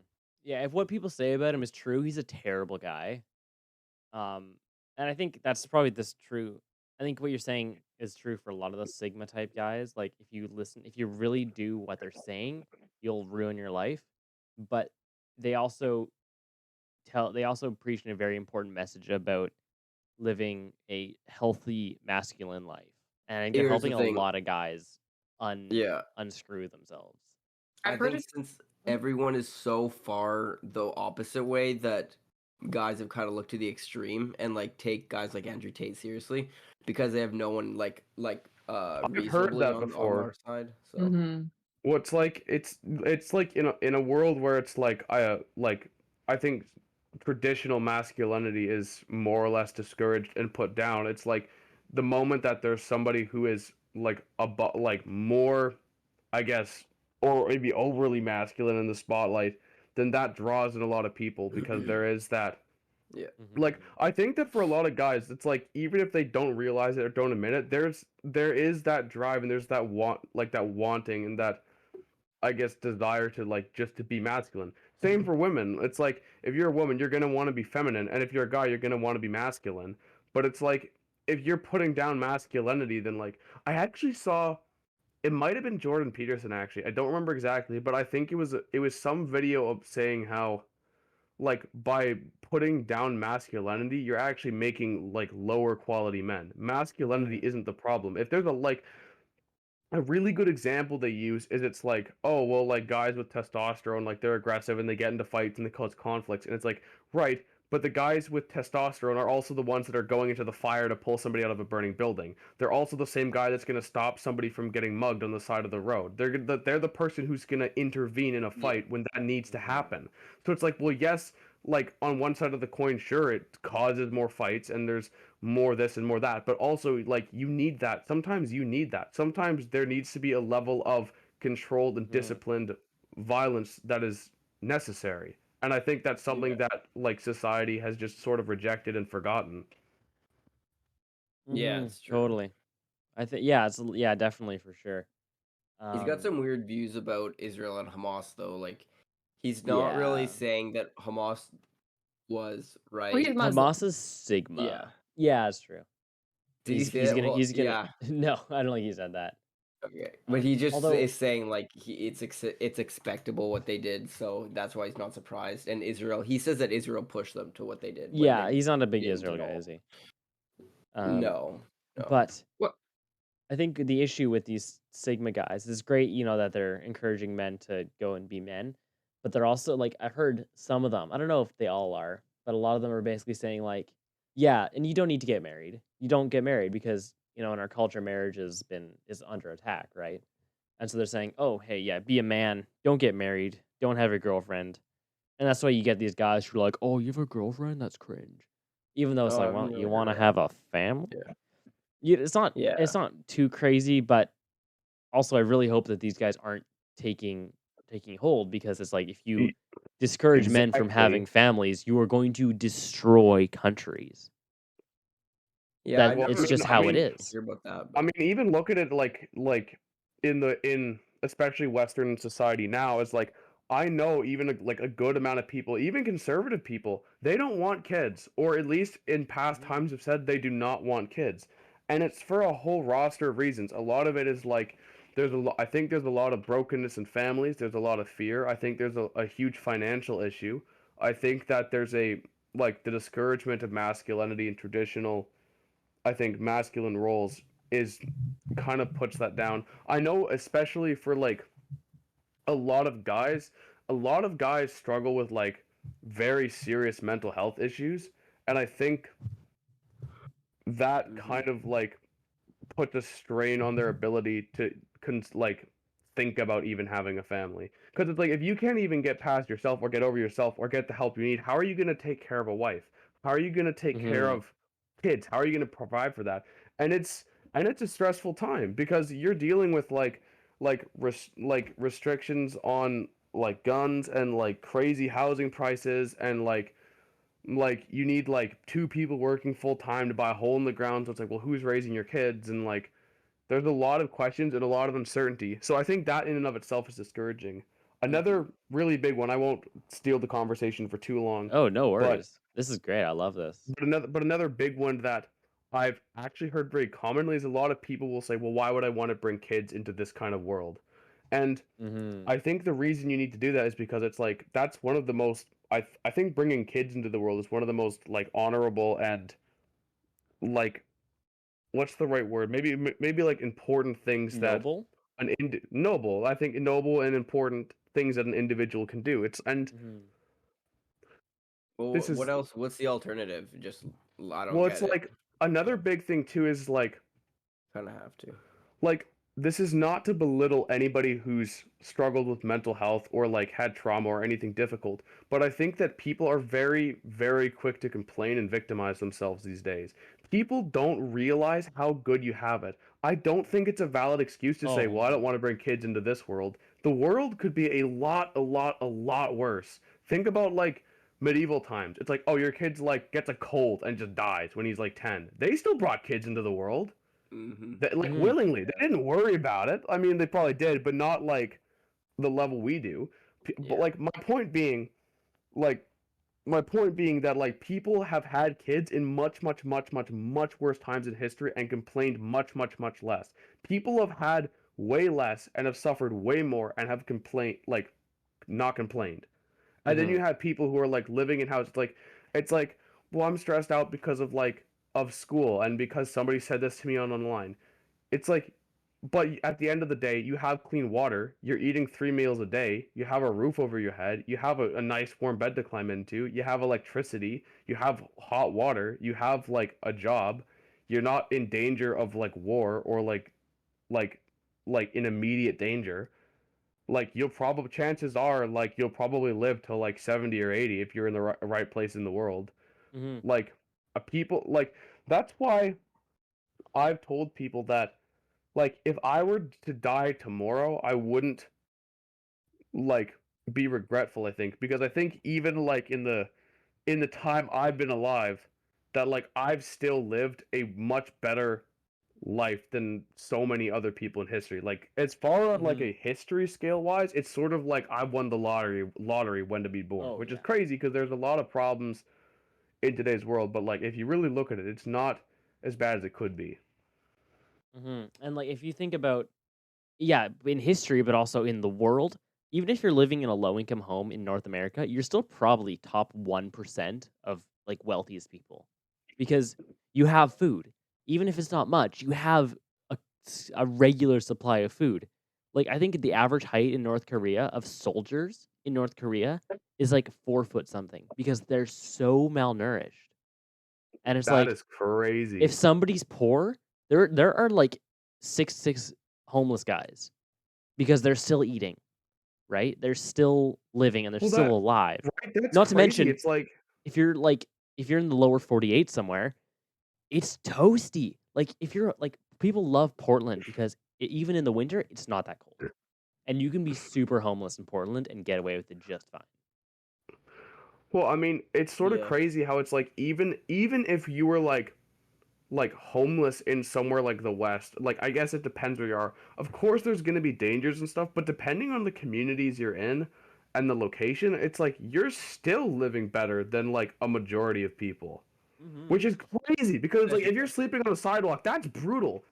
[SPEAKER 1] Yeah, if what people say about him is true, he's a terrible guy. And I think that's probably this true. I think what you're saying is true for a lot of those Sigma type guys. Like if you really do what they're saying, you'll ruin your life. But they also they also preach a very important message about living a healthy masculine life. And I think they're
[SPEAKER 4] Here's the
[SPEAKER 1] helping a
[SPEAKER 4] thing.
[SPEAKER 1] lot of guys
[SPEAKER 4] Yeah.
[SPEAKER 1] unscrew themselves.
[SPEAKER 3] I've
[SPEAKER 4] I
[SPEAKER 3] heard
[SPEAKER 4] think
[SPEAKER 3] it.
[SPEAKER 4] since everyone is so far the opposite way that guys have kind of looked to the extreme and like take guys like Andrew Tate seriously because they have no one
[SPEAKER 2] I've heard
[SPEAKER 4] reasonably
[SPEAKER 2] that
[SPEAKER 4] on
[SPEAKER 2] before.
[SPEAKER 4] our side. So
[SPEAKER 3] Mm-hmm.
[SPEAKER 2] What's like it's like in a world where it's like I think traditional masculinity is more or less discouraged and put down. It's like the moment that there's somebody who is like like more, I guess, or maybe overly masculine in the spotlight, then that draws in a lot of people because there is that
[SPEAKER 4] yeah.
[SPEAKER 2] like
[SPEAKER 1] Mhm.
[SPEAKER 2] I think that for a lot of guys it's like even if they don't realize it or don't admit it, there is that drive and there's that that wanting and that I guess desire to like just to be masculine. Same for women. It's like if you're a woman, you're gonna want to be feminine, and if you're a guy, you're gonna want to be masculine. But it's like if you're putting down masculinity, then like I actually saw it might have been Jordan Peterson actually. I don't remember exactly, but I think it was some video of saying how like by putting down masculinity, you're actually making like lower quality men. Masculinity
[SPEAKER 1] Mhm.
[SPEAKER 2] isn't the problem. If there's a really good example they use is it's like, oh, well, like guys with testosterone, like they're aggressive and they get into fights and they cause conflicts. And it's like, right, but the guys with testosterone are also the ones that are going into the fire to pull somebody out of a burning building. They're also the same guy that's going to stop somebody from getting mugged on the side of the road. They're the person who's going to intervene in a
[SPEAKER 4] Yeah.
[SPEAKER 2] fight when that needs to
[SPEAKER 1] Mhm.
[SPEAKER 2] happen. So it's like, well, yes, like on one side of the coin, sure, it causes more fights and there's more this and more that, but also like you need that. Sometimes you need that. Sometimes there needs to be a level of controlled and
[SPEAKER 1] Mhm.
[SPEAKER 2] disciplined violence that is necessary. And I think that's something
[SPEAKER 4] Yeah.
[SPEAKER 2] that like society has just sort of rejected and forgotten.
[SPEAKER 4] Yeah,
[SPEAKER 1] Mhm.
[SPEAKER 4] it's true.
[SPEAKER 1] Totally. I think yeah, yeah, definitely for sure.
[SPEAKER 4] He's got
[SPEAKER 1] Um,
[SPEAKER 4] some weird views about Israel and Hamas though. Like he's not really
[SPEAKER 1] yeah.
[SPEAKER 4] saying that Hamas was
[SPEAKER 3] Well, he's
[SPEAKER 4] right.
[SPEAKER 3] Muslim.
[SPEAKER 1] Hamas is
[SPEAKER 4] Yeah.
[SPEAKER 1] Sigma. Yeah, that's true.
[SPEAKER 4] Did he
[SPEAKER 1] He's
[SPEAKER 4] say
[SPEAKER 1] he's
[SPEAKER 4] that?
[SPEAKER 1] gonna
[SPEAKER 4] Well,
[SPEAKER 1] he's gonna
[SPEAKER 4] yeah.
[SPEAKER 1] no, I don't think he said that.
[SPEAKER 4] Okay. But he just
[SPEAKER 1] Although
[SPEAKER 4] is saying like it's expectable what they did, so that's why he's not surprised. And Israel, he says that Israel pushed them to what they did when
[SPEAKER 1] yeah,
[SPEAKER 4] they
[SPEAKER 1] he's not a big
[SPEAKER 4] didn't
[SPEAKER 1] Israel
[SPEAKER 4] at
[SPEAKER 1] guy,
[SPEAKER 4] all.
[SPEAKER 1] is he? Um,
[SPEAKER 4] No. No.
[SPEAKER 1] but
[SPEAKER 3] What?
[SPEAKER 1] I think the issue with these Sigma guys is great, that they're encouraging men to go and be men, but they're also like I've heard some of them. I don't know if they all are, but a lot of them are basically saying like, yeah, and you don't need to get married. You don't get married because, in our culture marriage is under attack, right? And so they're saying, "Oh, hey, yeah, be a man. Don't get married. Don't have a girlfriend." And that's why you get these guys who are like, "Oh, you have a girlfriend? That's cringe." Even though it's
[SPEAKER 4] Oh,
[SPEAKER 1] like,
[SPEAKER 4] I've
[SPEAKER 1] well, you
[SPEAKER 4] never
[SPEAKER 1] want
[SPEAKER 4] heard
[SPEAKER 1] to
[SPEAKER 4] of that.
[SPEAKER 1] have a family?
[SPEAKER 4] Yeah.
[SPEAKER 1] It's not
[SPEAKER 4] Yeah.
[SPEAKER 1] it's not too crazy, but also I really hope that these guys aren't taking hold, because it's like if you
[SPEAKER 2] E-
[SPEAKER 1] discourage men from having
[SPEAKER 2] Exactly.
[SPEAKER 1] families, you are going to destroy countries.
[SPEAKER 4] Yeah,
[SPEAKER 1] That
[SPEAKER 4] I've
[SPEAKER 2] Well,
[SPEAKER 1] it's
[SPEAKER 4] never
[SPEAKER 1] just
[SPEAKER 2] I
[SPEAKER 1] how it
[SPEAKER 2] mean,
[SPEAKER 1] is.
[SPEAKER 4] hear about that,
[SPEAKER 2] I
[SPEAKER 4] but
[SPEAKER 2] mean, even look at it like in especially Western society now is like I know even like a good amount of people, even conservative people, they don't want kids, or at least in past
[SPEAKER 1] Mhm.
[SPEAKER 2] times have said they do not want kids, and it's for a whole roster of reasons. A lot of it is like I think there's a lot of brokenness in families. There's a lot of fear. I think there's a huge financial issue. I think that there's a like the discouragement of masculinity and traditional I think masculine roles is kind of puts that down. I know especially for like a lot of guys struggle with like very serious mental health issues, and I think that
[SPEAKER 4] Mhm.
[SPEAKER 2] kind of like puts a strain on their ability to like think about even having a family. Because it's like if you can't even get past yourself or get over yourself or get the help you need, how are you going to take care of a wife? How are you going to take care
[SPEAKER 1] Mhm.
[SPEAKER 2] of kids? How are you going to provide for that? And it's a stressful time because you're dealing with like restrictions on like guns and like crazy housing prices and like you need like two people working full time to buy a hole in the ground. So it's like, well, who's raising your kids? And like there's a lot of questions and a lot of uncertainty. So I think that in and of itself is discouraging. Another
[SPEAKER 4] Mhm.
[SPEAKER 2] really big one, I won't steal the conversation for too long,
[SPEAKER 1] Oh, no
[SPEAKER 2] but
[SPEAKER 1] worries. This is great. I love this.
[SPEAKER 2] another big one that I've actually heard very commonly is a lot of people will say, well, why would I want to bring kids into this kind of world? And
[SPEAKER 1] Mhm.
[SPEAKER 2] I think the reason you need to do that is because it's like that's one of the most I think bringing kids into the world is one of the most like honorable and like what's the right word? Maybe like important things that
[SPEAKER 1] Noble?
[SPEAKER 2] noble. I think noble and important things that an individual can do. It's and
[SPEAKER 1] Mhm.
[SPEAKER 2] this
[SPEAKER 4] Well, what
[SPEAKER 2] is
[SPEAKER 4] else? What's the alternative? Just I don't
[SPEAKER 2] well, it's
[SPEAKER 4] get it.
[SPEAKER 2] like another
[SPEAKER 4] So
[SPEAKER 2] big thing too is
[SPEAKER 4] kind of have to.
[SPEAKER 2] like this is not to belittle anybody who's struggled with mental health or like had trauma or anything difficult, but I think that people are very very quick to complain and victimize themselves these days. People don't realize how good you have it. I don't think it's a valid excuse to say,
[SPEAKER 1] Oh,
[SPEAKER 2] well, I don't want to bring kids into this world. The world could be a lot worse. Think about like medieval times. It's like, oh, your kid's like gets a cold and just dies when he's like 10. They still brought kids into the world.
[SPEAKER 4] Mhm.
[SPEAKER 2] That like
[SPEAKER 1] mhm.
[SPEAKER 2] willingly. They
[SPEAKER 4] Yeah.
[SPEAKER 2] didn't worry about it. I mean, they probably did, but not like the level we do. But
[SPEAKER 4] Yeah.
[SPEAKER 2] like my point being, like my point being that like people have had kids in much worse times in history and complained much less. People have had way less and have suffered way more and have complained like not complained. And then
[SPEAKER 1] Mm-hmm.
[SPEAKER 2] you have people who are like living in houses like it's like, well, I'm stressed out because of like of school and because somebody said this to me on online. It's like, but at the end of the day, you have clean water. You're eating 3 meals a day. You have a roof over your head. You have a nice warm bed to climb into. You have electricity. You have hot water. You have like a job. You're not in danger of like war or like in immediate danger. Like you'll probably chances are like you'll probably live till like 70 or 80 if you're in the right place in the world.
[SPEAKER 1] Mm-hmm.
[SPEAKER 2] Like a people like that's why I've told people that like if I were to die tomorrow, I wouldn't like be regretful, I think, because I think even like in the time I've been alive, that like I've still lived a much better life than so many other people in history. Like as far as like
[SPEAKER 1] Mm-hmm.
[SPEAKER 2] a history scale wise, it's sort of like I won the lottery when to be born,
[SPEAKER 1] Oh
[SPEAKER 2] which is
[SPEAKER 1] yeah.
[SPEAKER 2] crazy because there's a lot of problems in today's world, but like if you really look at it, it's not as bad as it could be.
[SPEAKER 1] Mm-hmm. And like if you think about, yeah, in history, but also in the world, even if you're living in a low income home in North America, you're still probably top 1% of like wealthiest people because you have food. Even if it's not much, you have a regular supply of food. Like I think the average height in North Korea of soldiers in North Korea is like 4 foot something because they're so malnourished. And it's
[SPEAKER 2] That
[SPEAKER 1] like
[SPEAKER 2] is
[SPEAKER 1] if
[SPEAKER 2] crazy.
[SPEAKER 1] somebody's poor, there are like six homeless guys because they're still eating, right? They're still living and they're
[SPEAKER 2] Well,
[SPEAKER 1] still
[SPEAKER 2] that
[SPEAKER 1] alive.
[SPEAKER 2] right, that's
[SPEAKER 1] Not to
[SPEAKER 2] crazy.
[SPEAKER 1] mention,
[SPEAKER 2] It's like
[SPEAKER 1] if you're like if you're in the lower 48 somewhere, it's toasty. Like if you're like people love Portland because even in the winter, it's not that cold. And you can be super homeless in Portland and get away with it just fine.
[SPEAKER 2] well, I mean, it's sort of
[SPEAKER 4] Yeah.
[SPEAKER 2] crazy how it's like even if you were like homeless in somewhere like the West, like I guess it depends where you are. Of course there's going to be dangers and stuff, but depending on the communities you're in and the location, it's like you're still living better than like a majority of people.
[SPEAKER 1] Mhm.
[SPEAKER 2] Which is crazy because like
[SPEAKER 4] Especially
[SPEAKER 2] if you're sleeping on the sidewalk, that's brutal.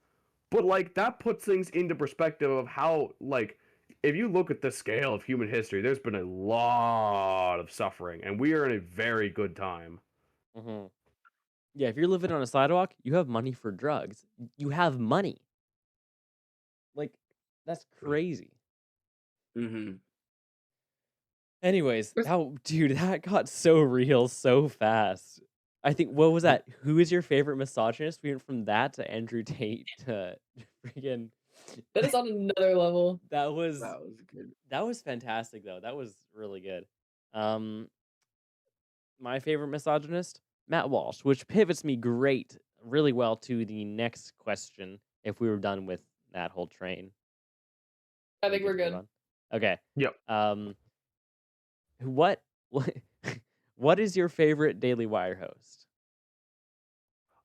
[SPEAKER 2] But like that puts things into perspective of how like if you look at the scale of human history, there's been a lot of suffering, and we are in a very good time.
[SPEAKER 1] Mhm. Yeah, if you're living on a sidewalk, you have money for drugs. You have money. Like that's crazy.
[SPEAKER 4] Mm-hmm.
[SPEAKER 1] Anyways, how dude, that got so real so fast. I think what was that? Who is your favorite misogynist? We went from that to Andrew Tate to freaking
[SPEAKER 3] That is on another level.
[SPEAKER 1] that was
[SPEAKER 4] That was good.
[SPEAKER 1] that was fantastic though. That was really good. Um my favorite misogynist, Matt Walsh, which pivots me really well to the next question if we were done with that whole train.
[SPEAKER 3] I
[SPEAKER 1] Are we
[SPEAKER 3] think we're
[SPEAKER 1] good to move
[SPEAKER 3] good.
[SPEAKER 1] on? Okay.
[SPEAKER 2] Yep.
[SPEAKER 1] Um what what what is your favorite Daily Wire host?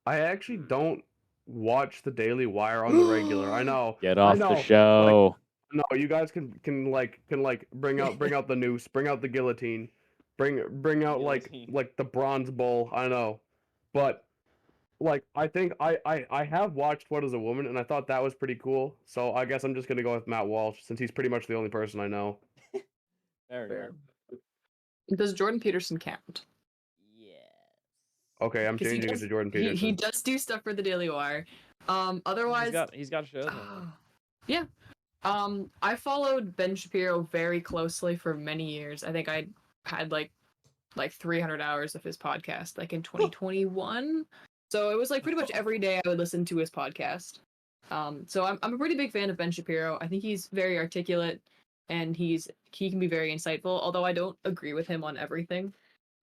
[SPEAKER 2] I actually don't watch the Daily Wire on the regular. I know.
[SPEAKER 1] Get
[SPEAKER 2] I
[SPEAKER 1] off the
[SPEAKER 2] know. Like
[SPEAKER 1] show.
[SPEAKER 2] no, you guys can bring out the noose, bring out the guillotine, bring out
[SPEAKER 1] Guillotine.
[SPEAKER 2] like the bronze bull. I know. But like I think I have watched What is a Woman and I thought that was pretty cool. So I guess I'm just gonna go with Matt Walsh since he's pretty much the only person I know.
[SPEAKER 1] Fair enough.
[SPEAKER 4] Fair.
[SPEAKER 3] Does Jordan Peterson count?
[SPEAKER 1] Yes.
[SPEAKER 2] Okay, I'm
[SPEAKER 3] Because
[SPEAKER 2] changing it to Jordan
[SPEAKER 3] he
[SPEAKER 2] Peterson.
[SPEAKER 3] does do stuff for the Daily Wire. Otherwise,
[SPEAKER 1] He's got shows on
[SPEAKER 3] yeah. I followed Ben Shapiro very closely for many years. I think I had like 300 hours of his podcast like in 2021. So it was like pretty much every day I would listen to his podcast. So I'm a pretty big fan of Ben Shapiro. I think he's very articulate and he can be very insightful, although I don't agree with him on everything.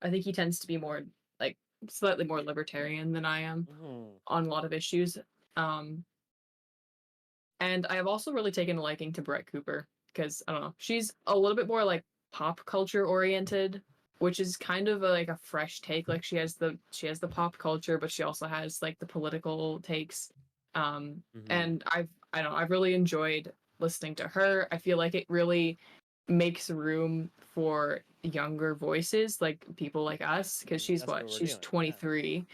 [SPEAKER 3] I think he tends to be more like slightly more libertarian than I am
[SPEAKER 1] there.
[SPEAKER 3] on a lot of issues. Um, and I have also really taken a liking to Brett Cooper because I don't know, she's a little bit more like pop culture oriented, which is kind of like a fresh take. Like she has the pop culture, but she also has like the political takes.
[SPEAKER 1] Mhm.
[SPEAKER 3] And I don't know, I've really enjoyed listening to her. I feel like it really makes room for younger voices, like people like us, because she's
[SPEAKER 1] That's what
[SPEAKER 3] what?
[SPEAKER 1] we're
[SPEAKER 3] She's
[SPEAKER 1] doing, yeah.
[SPEAKER 3] 23.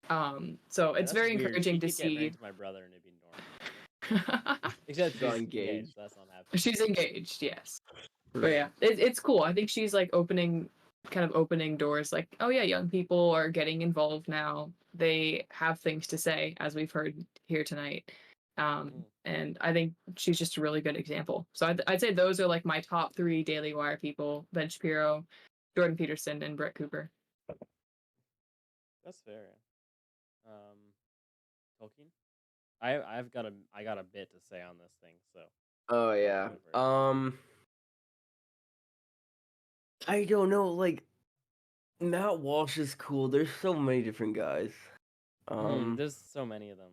[SPEAKER 3] So
[SPEAKER 1] Yeah,
[SPEAKER 3] it's
[SPEAKER 1] that's
[SPEAKER 3] very
[SPEAKER 1] weird.
[SPEAKER 3] encouraging
[SPEAKER 1] She
[SPEAKER 3] to
[SPEAKER 1] could get married
[SPEAKER 3] see.
[SPEAKER 1] to my brother and it'd be normal. Except
[SPEAKER 4] She got
[SPEAKER 1] she's
[SPEAKER 4] engaged.
[SPEAKER 1] so that's not happening.
[SPEAKER 3] She's engaged, yes. But yeah, it's cool. I think she's like opening doors. Like, oh yeah, young people are getting involved now. They have things to say, as we've heard here tonight. And I think she's just a really good example. So I'd say those are like my top 3 Daily Wire people: Ben Shapiro, Jordan Peterson, and Brett Cooper.
[SPEAKER 1] That's fair. Tolkien. I got a bit to say on this thing, so.
[SPEAKER 4] Oh yeah. I don't know. Like Matt Walsh is cool. There's so many different guys.
[SPEAKER 1] There's so many of them.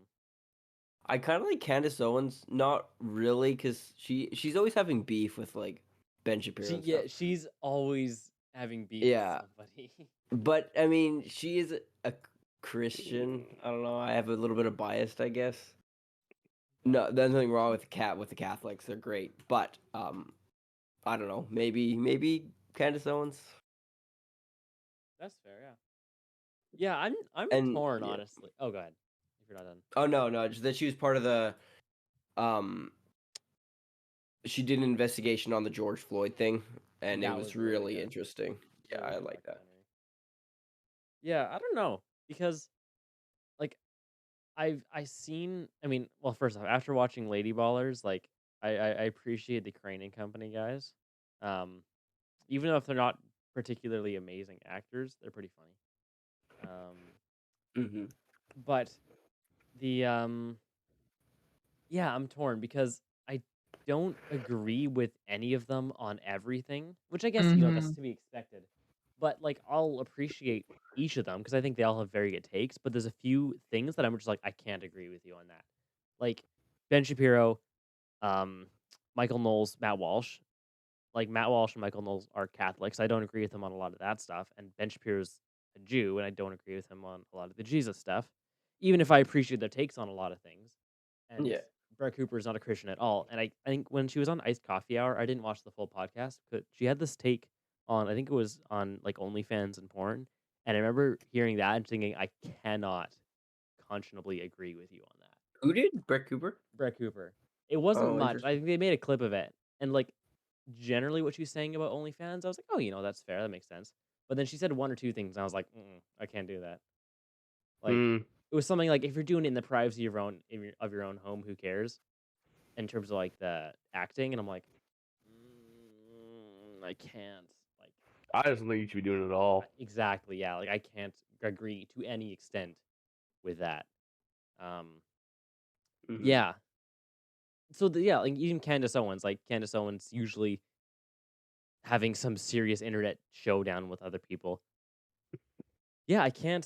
[SPEAKER 4] I kind of like Candace Owens. Not really, because she's always having beef with like Ben Shapiro and stuff.
[SPEAKER 1] She's always having beef
[SPEAKER 4] Yeah.
[SPEAKER 1] with somebody.
[SPEAKER 4] But I mean, she is a Christian. I don't know. I have a little bit of bias, I guess. No, there's nothing wrong with the Catholics. They're great, but I don't know. Maybe Candace Owens.
[SPEAKER 1] That's fair, yeah. Yeah, I'm
[SPEAKER 4] And
[SPEAKER 1] torn,
[SPEAKER 4] yeah.
[SPEAKER 1] honestly. Oh, go ahead. If you're not done.
[SPEAKER 4] Oh no, just that she was part of the she did an investigation on the George Floyd thing, and it
[SPEAKER 1] That
[SPEAKER 4] was
[SPEAKER 1] really
[SPEAKER 4] really
[SPEAKER 1] good.
[SPEAKER 4] interesting. Yeah,
[SPEAKER 1] Really
[SPEAKER 4] I
[SPEAKER 1] good
[SPEAKER 4] like that.
[SPEAKER 1] documentary. Yeah, I don't know, because like I seen. I mean, well, first off, after watching Lady Ballers, like I appreciate the Crane and Company guys. Even though if they're not particularly amazing actors, they're pretty funny.
[SPEAKER 4] Mm-hmm.
[SPEAKER 1] But the yeah, I'm torn because I don't agree with any of them on everything, which I guess that's to be expected. But like, I'll appreciate each of them because I think they all have very good takes. But there's a few things that I'm just like, I can't agree with you on that. Like Ben Shapiro, Michael Knowles, Matt Walsh. Like Matt Walsh and Michael Knowles are Catholics. I don't agree with them on a lot of that stuff. And Ben Shapiro's a Jew, and I don't agree with him on a lot of the Jesus stuff, even if I appreciate their takes on a lot of things. And
[SPEAKER 4] Yeah.
[SPEAKER 1] Brett Cooper is not a Christian at all. And I think when she was on Iced Coffee Hour, I didn't watch the full podcast, but she had this take on, I think it was on like OnlyFans and porn. And I remember hearing that and thinking, I cannot conscionably agree with you on that.
[SPEAKER 4] Who did? Brett Cooper?
[SPEAKER 1] Brett Cooper. It wasn't
[SPEAKER 4] Oh,
[SPEAKER 1] much. I
[SPEAKER 4] interesting.
[SPEAKER 1] think they made a clip of it. And like generally what she's saying about OnlyFans, I was like, oh, that's fair. That makes sense. But then she said one or two things, and I was like, I can't do that. Like, it was something like, if you're doing it in the privacy of your own home, who cares? In terms of like the acting, and I'm like, I can't. Like,
[SPEAKER 2] I just don't think you should be doing it at all.
[SPEAKER 1] exactly, yeah. Like, I can't agree to any extent with that. Yeah. So like even Candace Owens usually having some serious internet showdown with other people. Yeah, I can't.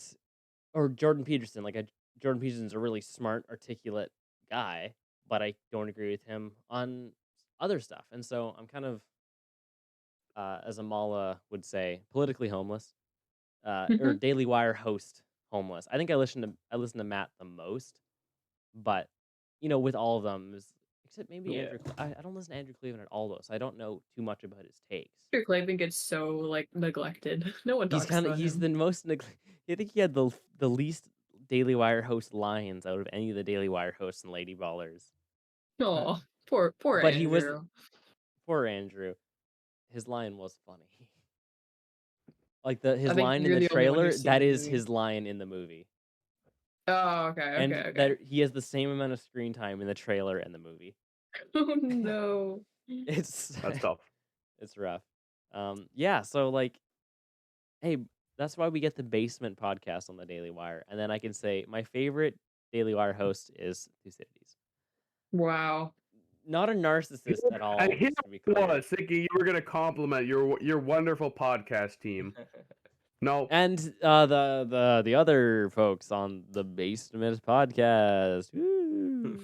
[SPEAKER 1] Or Jordan Peterson. Jordan Peterson's a really smart, articulate guy, but I don't agree with him on other stuff. And so I'm kind of, as Amala would say, politically homeless, or Daily Wire host homeless. I think I listen to Matt the most, but with all of them, except maybe
[SPEAKER 4] Yeah.
[SPEAKER 1] Andrew. I don't listen to Andrew Cleveland at all though, so I don't know too much about his takes.
[SPEAKER 3] Andrew Clavin gets so like neglected. No one talks about
[SPEAKER 1] He's
[SPEAKER 3] him.
[SPEAKER 1] the most. I think he had the least Daily Wire host lines out of any of the Daily Wire hosts and Lady Ballers.
[SPEAKER 3] Oh, poor
[SPEAKER 1] But
[SPEAKER 3] Andrew.
[SPEAKER 1] he was poor Andrew. His line was funny. Like his line in the trailer, that is his line in the movie.
[SPEAKER 3] Oh, okay,
[SPEAKER 1] And
[SPEAKER 3] okay.
[SPEAKER 1] that he has the same amount of screen time in the trailer and the movie.
[SPEAKER 3] Oh no.
[SPEAKER 1] That's
[SPEAKER 2] tough.
[SPEAKER 1] It's rough. Yeah, so like, hey, that's why we get the Basement podcast on the Daily Wire. And then I can say my favorite Daily Wire host is Thucydides.
[SPEAKER 3] Wow.
[SPEAKER 1] Not a narcissist at all.
[SPEAKER 2] And here
[SPEAKER 1] Just to be clear.
[SPEAKER 2] was thinking you were going to compliment your wonderful podcast team. No.
[SPEAKER 1] And the other folks on the Basement podcast. Woo.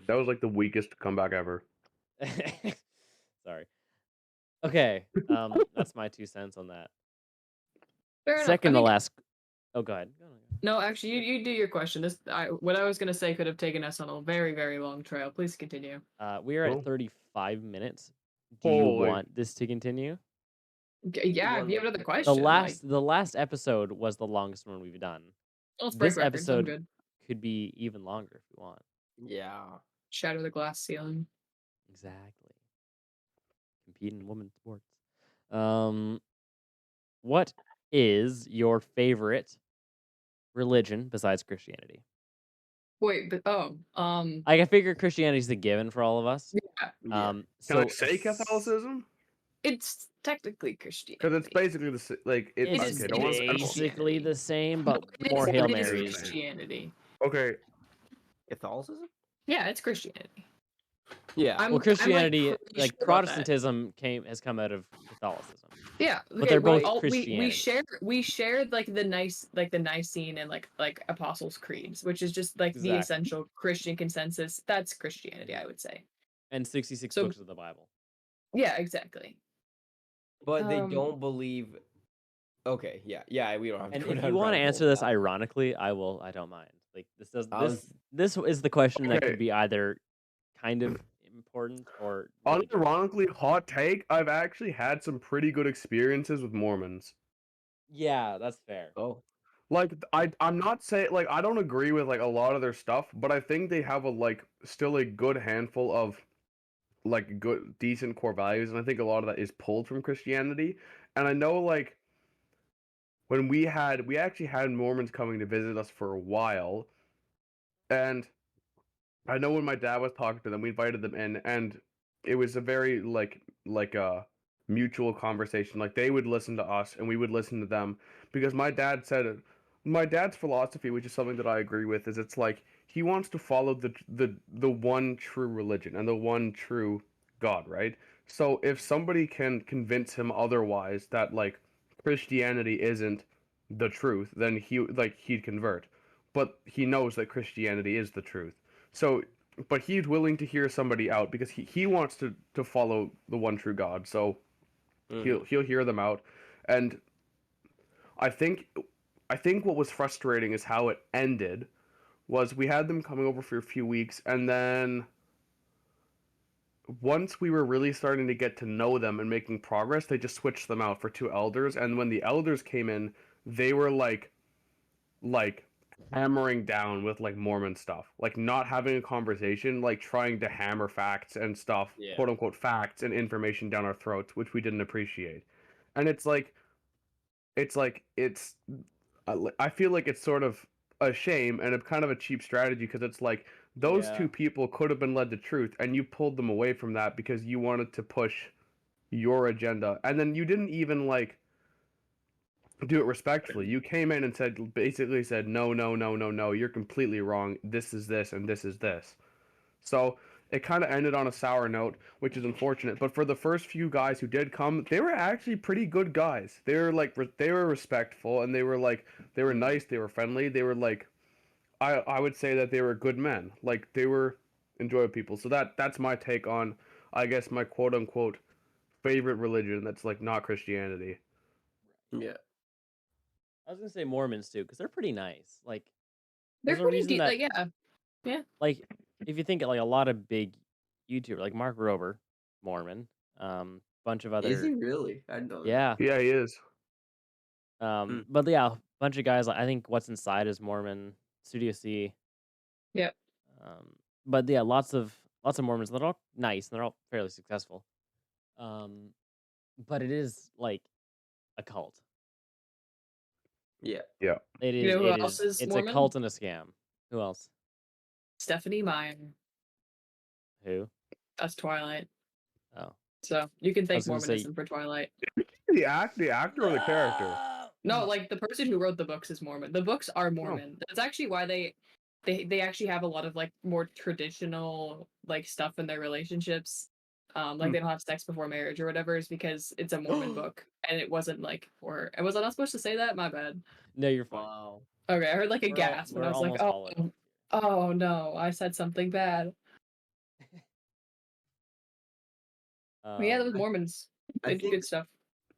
[SPEAKER 2] That was like the weakest comeback ever.
[SPEAKER 1] Sorry. Okay. That's my 2 cents on that.
[SPEAKER 3] Fair
[SPEAKER 1] Second
[SPEAKER 3] enough.
[SPEAKER 1] to last. Oh, go ahead.
[SPEAKER 3] No, actually, you do your question. What I was gonna say could have taken us on a very, very long trail. Please continue.
[SPEAKER 1] We are at 35 minutes. Do you
[SPEAKER 2] Holy.
[SPEAKER 1] want this to continue?
[SPEAKER 3] Yeah, if you have another question,
[SPEAKER 1] The last episode was the longest one we've done.
[SPEAKER 3] let's break
[SPEAKER 1] This
[SPEAKER 3] records. I'm
[SPEAKER 1] episode
[SPEAKER 3] good.
[SPEAKER 1] could be even longer if you want.
[SPEAKER 4] Yeah.
[SPEAKER 3] Shatter the glass ceiling.
[SPEAKER 1] Exactly. Compete in women's sports. What is your favorite religion besides Christianity?
[SPEAKER 3] Wait, but
[SPEAKER 1] I figure Christianity's the given for all of us.
[SPEAKER 3] yeah,
[SPEAKER 4] Yeah.
[SPEAKER 2] Can
[SPEAKER 1] So
[SPEAKER 2] I say Catholicism?
[SPEAKER 3] it's technically Christianity.
[SPEAKER 2] Because it's basically like it.
[SPEAKER 1] It's
[SPEAKER 3] is-
[SPEAKER 2] Okay,
[SPEAKER 3] it
[SPEAKER 2] don't
[SPEAKER 3] is
[SPEAKER 2] want to.
[SPEAKER 1] basically the same,
[SPEAKER 3] No,
[SPEAKER 1] but
[SPEAKER 3] it
[SPEAKER 1] more
[SPEAKER 3] is-
[SPEAKER 1] Hail
[SPEAKER 3] it is
[SPEAKER 1] Marys.
[SPEAKER 3] Christianity.
[SPEAKER 2] Okay,
[SPEAKER 4] Catholicism?
[SPEAKER 3] Yeah, it's Christianity.
[SPEAKER 4] Yeah.
[SPEAKER 1] Well, Christianity,
[SPEAKER 3] pretty
[SPEAKER 1] like
[SPEAKER 3] sure about that.
[SPEAKER 1] Protestantism, has come out of Catholicism.
[SPEAKER 3] Yeah,
[SPEAKER 1] But they're both
[SPEAKER 3] we
[SPEAKER 1] Christianity.
[SPEAKER 3] shared like the Nicene and like Apostles' Creeds, which is just like the
[SPEAKER 1] Exactly.
[SPEAKER 3] essential Christian consensus. That's Christianity, I would say.
[SPEAKER 1] And 66
[SPEAKER 3] So-
[SPEAKER 1] books of the Bible.
[SPEAKER 3] Yeah, exactly.
[SPEAKER 4] But they
[SPEAKER 3] Um,
[SPEAKER 4] don't believe. Okay, yeah, we don't have to.
[SPEAKER 1] And
[SPEAKER 4] go
[SPEAKER 1] if
[SPEAKER 4] down
[SPEAKER 1] you want to
[SPEAKER 4] rabbit
[SPEAKER 1] answer
[SPEAKER 4] hole
[SPEAKER 1] this
[SPEAKER 4] with that.
[SPEAKER 1] ironically, I will. I don't mind. Like
[SPEAKER 4] I was-
[SPEAKER 1] this is the question that
[SPEAKER 2] Okay.
[SPEAKER 1] could be either kind of important or really good.
[SPEAKER 2] unironically, hot take. I've actually had some pretty good experiences with Mormons.
[SPEAKER 1] Yeah, that's fair.
[SPEAKER 4] Oh,
[SPEAKER 2] Like I'm not saying like I don't agree with like a lot of their stuff, but I think they have a like still a good handful of like good decent core values, and I think a lot of that is pulled from Christianity. And I know like when we actually had Mormons coming to visit us for a while, and I know when my dad was talking to them, we invited them in, and it was a very like a mutual conversation. Like they would listen to us, and we would listen to them, because my dad said my dad's philosophy, which is something that I agree with, is it's like he wants to follow the one true religion and the one true God, right? So if somebody can convince him otherwise that like Christianity isn't the truth, then he'd convert. But he knows that Christianity is the truth. So, but he's willing to hear somebody out because he wants to follow the one true God. So he'll hear them out, and I think I think what was frustrating is how it ended. Was we had them coming over for a few weeks, and then once we were really starting to get to know them and making progress, they just switched them out for two elders. And when the elders came in, they were like hammering down with like Mormon stuff, like not having a conversation, like trying to hammer facts and stuff,
[SPEAKER 1] Yeah.
[SPEAKER 2] quote unquote facts and information down our throats, which we didn't appreciate. And it's like I feel like it's sort of a shame and a kind of a cheap strategy, because it's like those
[SPEAKER 1] Yeah.
[SPEAKER 2] two people could have been led to truth, and you pulled them away from that because you wanted to push your agenda, and then you didn't even like do it respectfully. You came in and basically said no, no, no, no, no, you're completely wrong, this is this and this is this. So it kind of ended on a sour note, which is unfortunate. But for the first few guys who did come, they were actually pretty good guys. They were like they were respectful, and they were nice, they were friendly, they were like I would say that they were good men. Like they were enjoyable people. So that's my take on, I guess, my quote unquote favorite religion that's like not Christianity.
[SPEAKER 4] yeah.
[SPEAKER 1] I was gonna say Mormons too, because they're pretty nice. Like
[SPEAKER 3] they're
[SPEAKER 1] there's a
[SPEAKER 3] pretty
[SPEAKER 1] reason
[SPEAKER 3] deep.
[SPEAKER 1] that
[SPEAKER 3] Like yeah,
[SPEAKER 1] like if you think of, like a lot of big YouTubers, like Mark Rober, Mormon, bunch of other
[SPEAKER 4] Is he really? I don't know.
[SPEAKER 1] yeah,
[SPEAKER 2] Yeah, he is.
[SPEAKER 1] but yeah, a bunch of guys. Like I think What's Inside is Mormon, Studio C.
[SPEAKER 3] Yep.
[SPEAKER 1] But yeah, lots of Mormons. They're all nice and they're all fairly successful. But it is like a cult.
[SPEAKER 4] Yeah.
[SPEAKER 2] Yeah.
[SPEAKER 1] It is.
[SPEAKER 3] You know who
[SPEAKER 1] it
[SPEAKER 3] else is
[SPEAKER 1] It's
[SPEAKER 3] Mormon?
[SPEAKER 1] a cult and a scam. Who else?
[SPEAKER 3] Stephanie Meyer.
[SPEAKER 1] Who?
[SPEAKER 3] That's Twilight.
[SPEAKER 1] Oh,
[SPEAKER 3] So you can
[SPEAKER 1] I
[SPEAKER 3] thank
[SPEAKER 1] was gonna say-
[SPEAKER 3] Mormonism for Twilight.
[SPEAKER 2] The actor or the character?
[SPEAKER 3] No, like the person who wrote the books is Mormon. The books are Mormon. That's actually why they actually have a lot of like more traditional like stuff in their relationships. Like they don't have sex before marriage or whatever, is because it's a Mormon book and it wasn't like for. And was I not supposed to say that? My bad.
[SPEAKER 1] No, you're fine.
[SPEAKER 4] Wow.
[SPEAKER 3] Okay, I heard like a
[SPEAKER 1] We're
[SPEAKER 3] gasp and I was like,
[SPEAKER 1] almost
[SPEAKER 3] oh, oh no, I said something bad. But yeah, that was Mormons.
[SPEAKER 4] I
[SPEAKER 3] They do
[SPEAKER 4] think-
[SPEAKER 3] good stuff.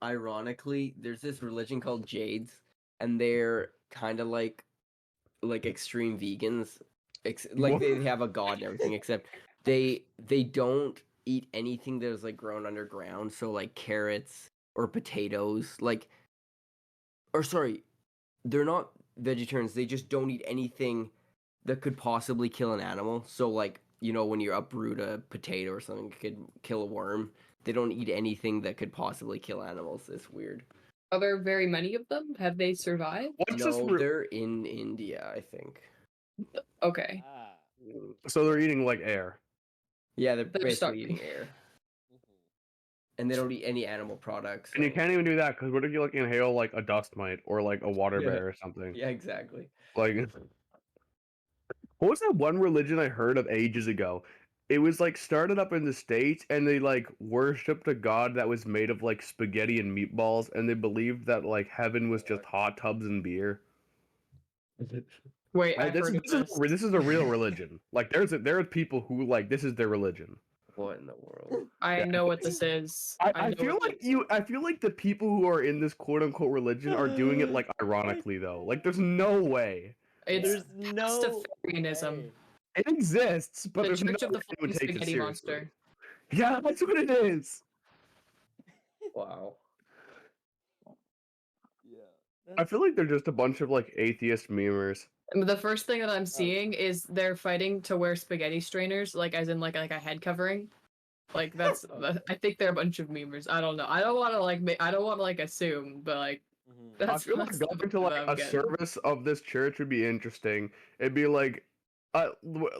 [SPEAKER 4] Ironically, there's this religion called Jades, and they're kind of like extreme vegans. Like they have a god and everything, except they don't eat anything that is like grown underground, so like carrots or potatoes, or sorry, they're not vegetarians. They just don't eat anything that could possibly kill an animal. So like, when you uproot a potato or something, it could kill a worm. They don't eat anything that could possibly kill animals. It's weird.
[SPEAKER 3] Are there very many of them? Have they survived?
[SPEAKER 2] What's this?
[SPEAKER 4] No, they're in India, I think.
[SPEAKER 3] Okay.
[SPEAKER 1] Ah.
[SPEAKER 2] So they're eating like air.
[SPEAKER 4] Yeah, they're
[SPEAKER 3] They're
[SPEAKER 4] basically
[SPEAKER 3] starving.
[SPEAKER 4] eating air. And they don't eat any animal products.
[SPEAKER 2] And you
[SPEAKER 4] so-
[SPEAKER 2] can't even do that because what if you like inhale like a dust mite or like a water
[SPEAKER 4] Yeah.
[SPEAKER 2] bear or something?
[SPEAKER 4] Yeah, exactly.
[SPEAKER 2] Like, what was that one religion I heard of ages ago? It was like started up in the States and they like worshipped a god that was made of like spaghetti and meatballs and they believed that like heaven was just hot tubs and beer.
[SPEAKER 3] Wait, I've
[SPEAKER 2] This,
[SPEAKER 3] heard of
[SPEAKER 2] this is
[SPEAKER 3] this.
[SPEAKER 2] this is a real religion. Like there are people who like this is their religion.
[SPEAKER 4] What in the world?
[SPEAKER 3] I
[SPEAKER 2] Yeah.
[SPEAKER 3] know what this is.
[SPEAKER 2] I
[SPEAKER 3] know
[SPEAKER 2] feel
[SPEAKER 3] what
[SPEAKER 2] like
[SPEAKER 3] this-
[SPEAKER 2] I feel like the people who are in this quote unquote religion are doing it like ironically though. Like there's no way.
[SPEAKER 3] It's
[SPEAKER 1] There's no
[SPEAKER 3] Pastafarianism.
[SPEAKER 1] way.
[SPEAKER 2] It exists, but
[SPEAKER 3] The
[SPEAKER 2] there's no
[SPEAKER 3] Church of the
[SPEAKER 2] way anyone
[SPEAKER 3] Flying
[SPEAKER 2] takes it
[SPEAKER 3] Spaghetti
[SPEAKER 2] seriously.
[SPEAKER 3] Monster.
[SPEAKER 2] Yeah, that's what it is.
[SPEAKER 4] Wow.
[SPEAKER 1] Yeah.
[SPEAKER 2] I feel like they're just a bunch of like atheist memers.
[SPEAKER 3] The first thing that I'm seeing is they're fighting to wear spaghetti strainers, like as in like a head covering. Like that's I think they're a bunch of memers. I don't know. I don't want to like assume, but like
[SPEAKER 1] Mhm.
[SPEAKER 2] I
[SPEAKER 3] that's
[SPEAKER 2] feel like
[SPEAKER 3] that's the
[SPEAKER 2] going to
[SPEAKER 3] vibe
[SPEAKER 2] like
[SPEAKER 3] I'm
[SPEAKER 2] a
[SPEAKER 3] getting.
[SPEAKER 2] service of this church would be interesting. It'd be like,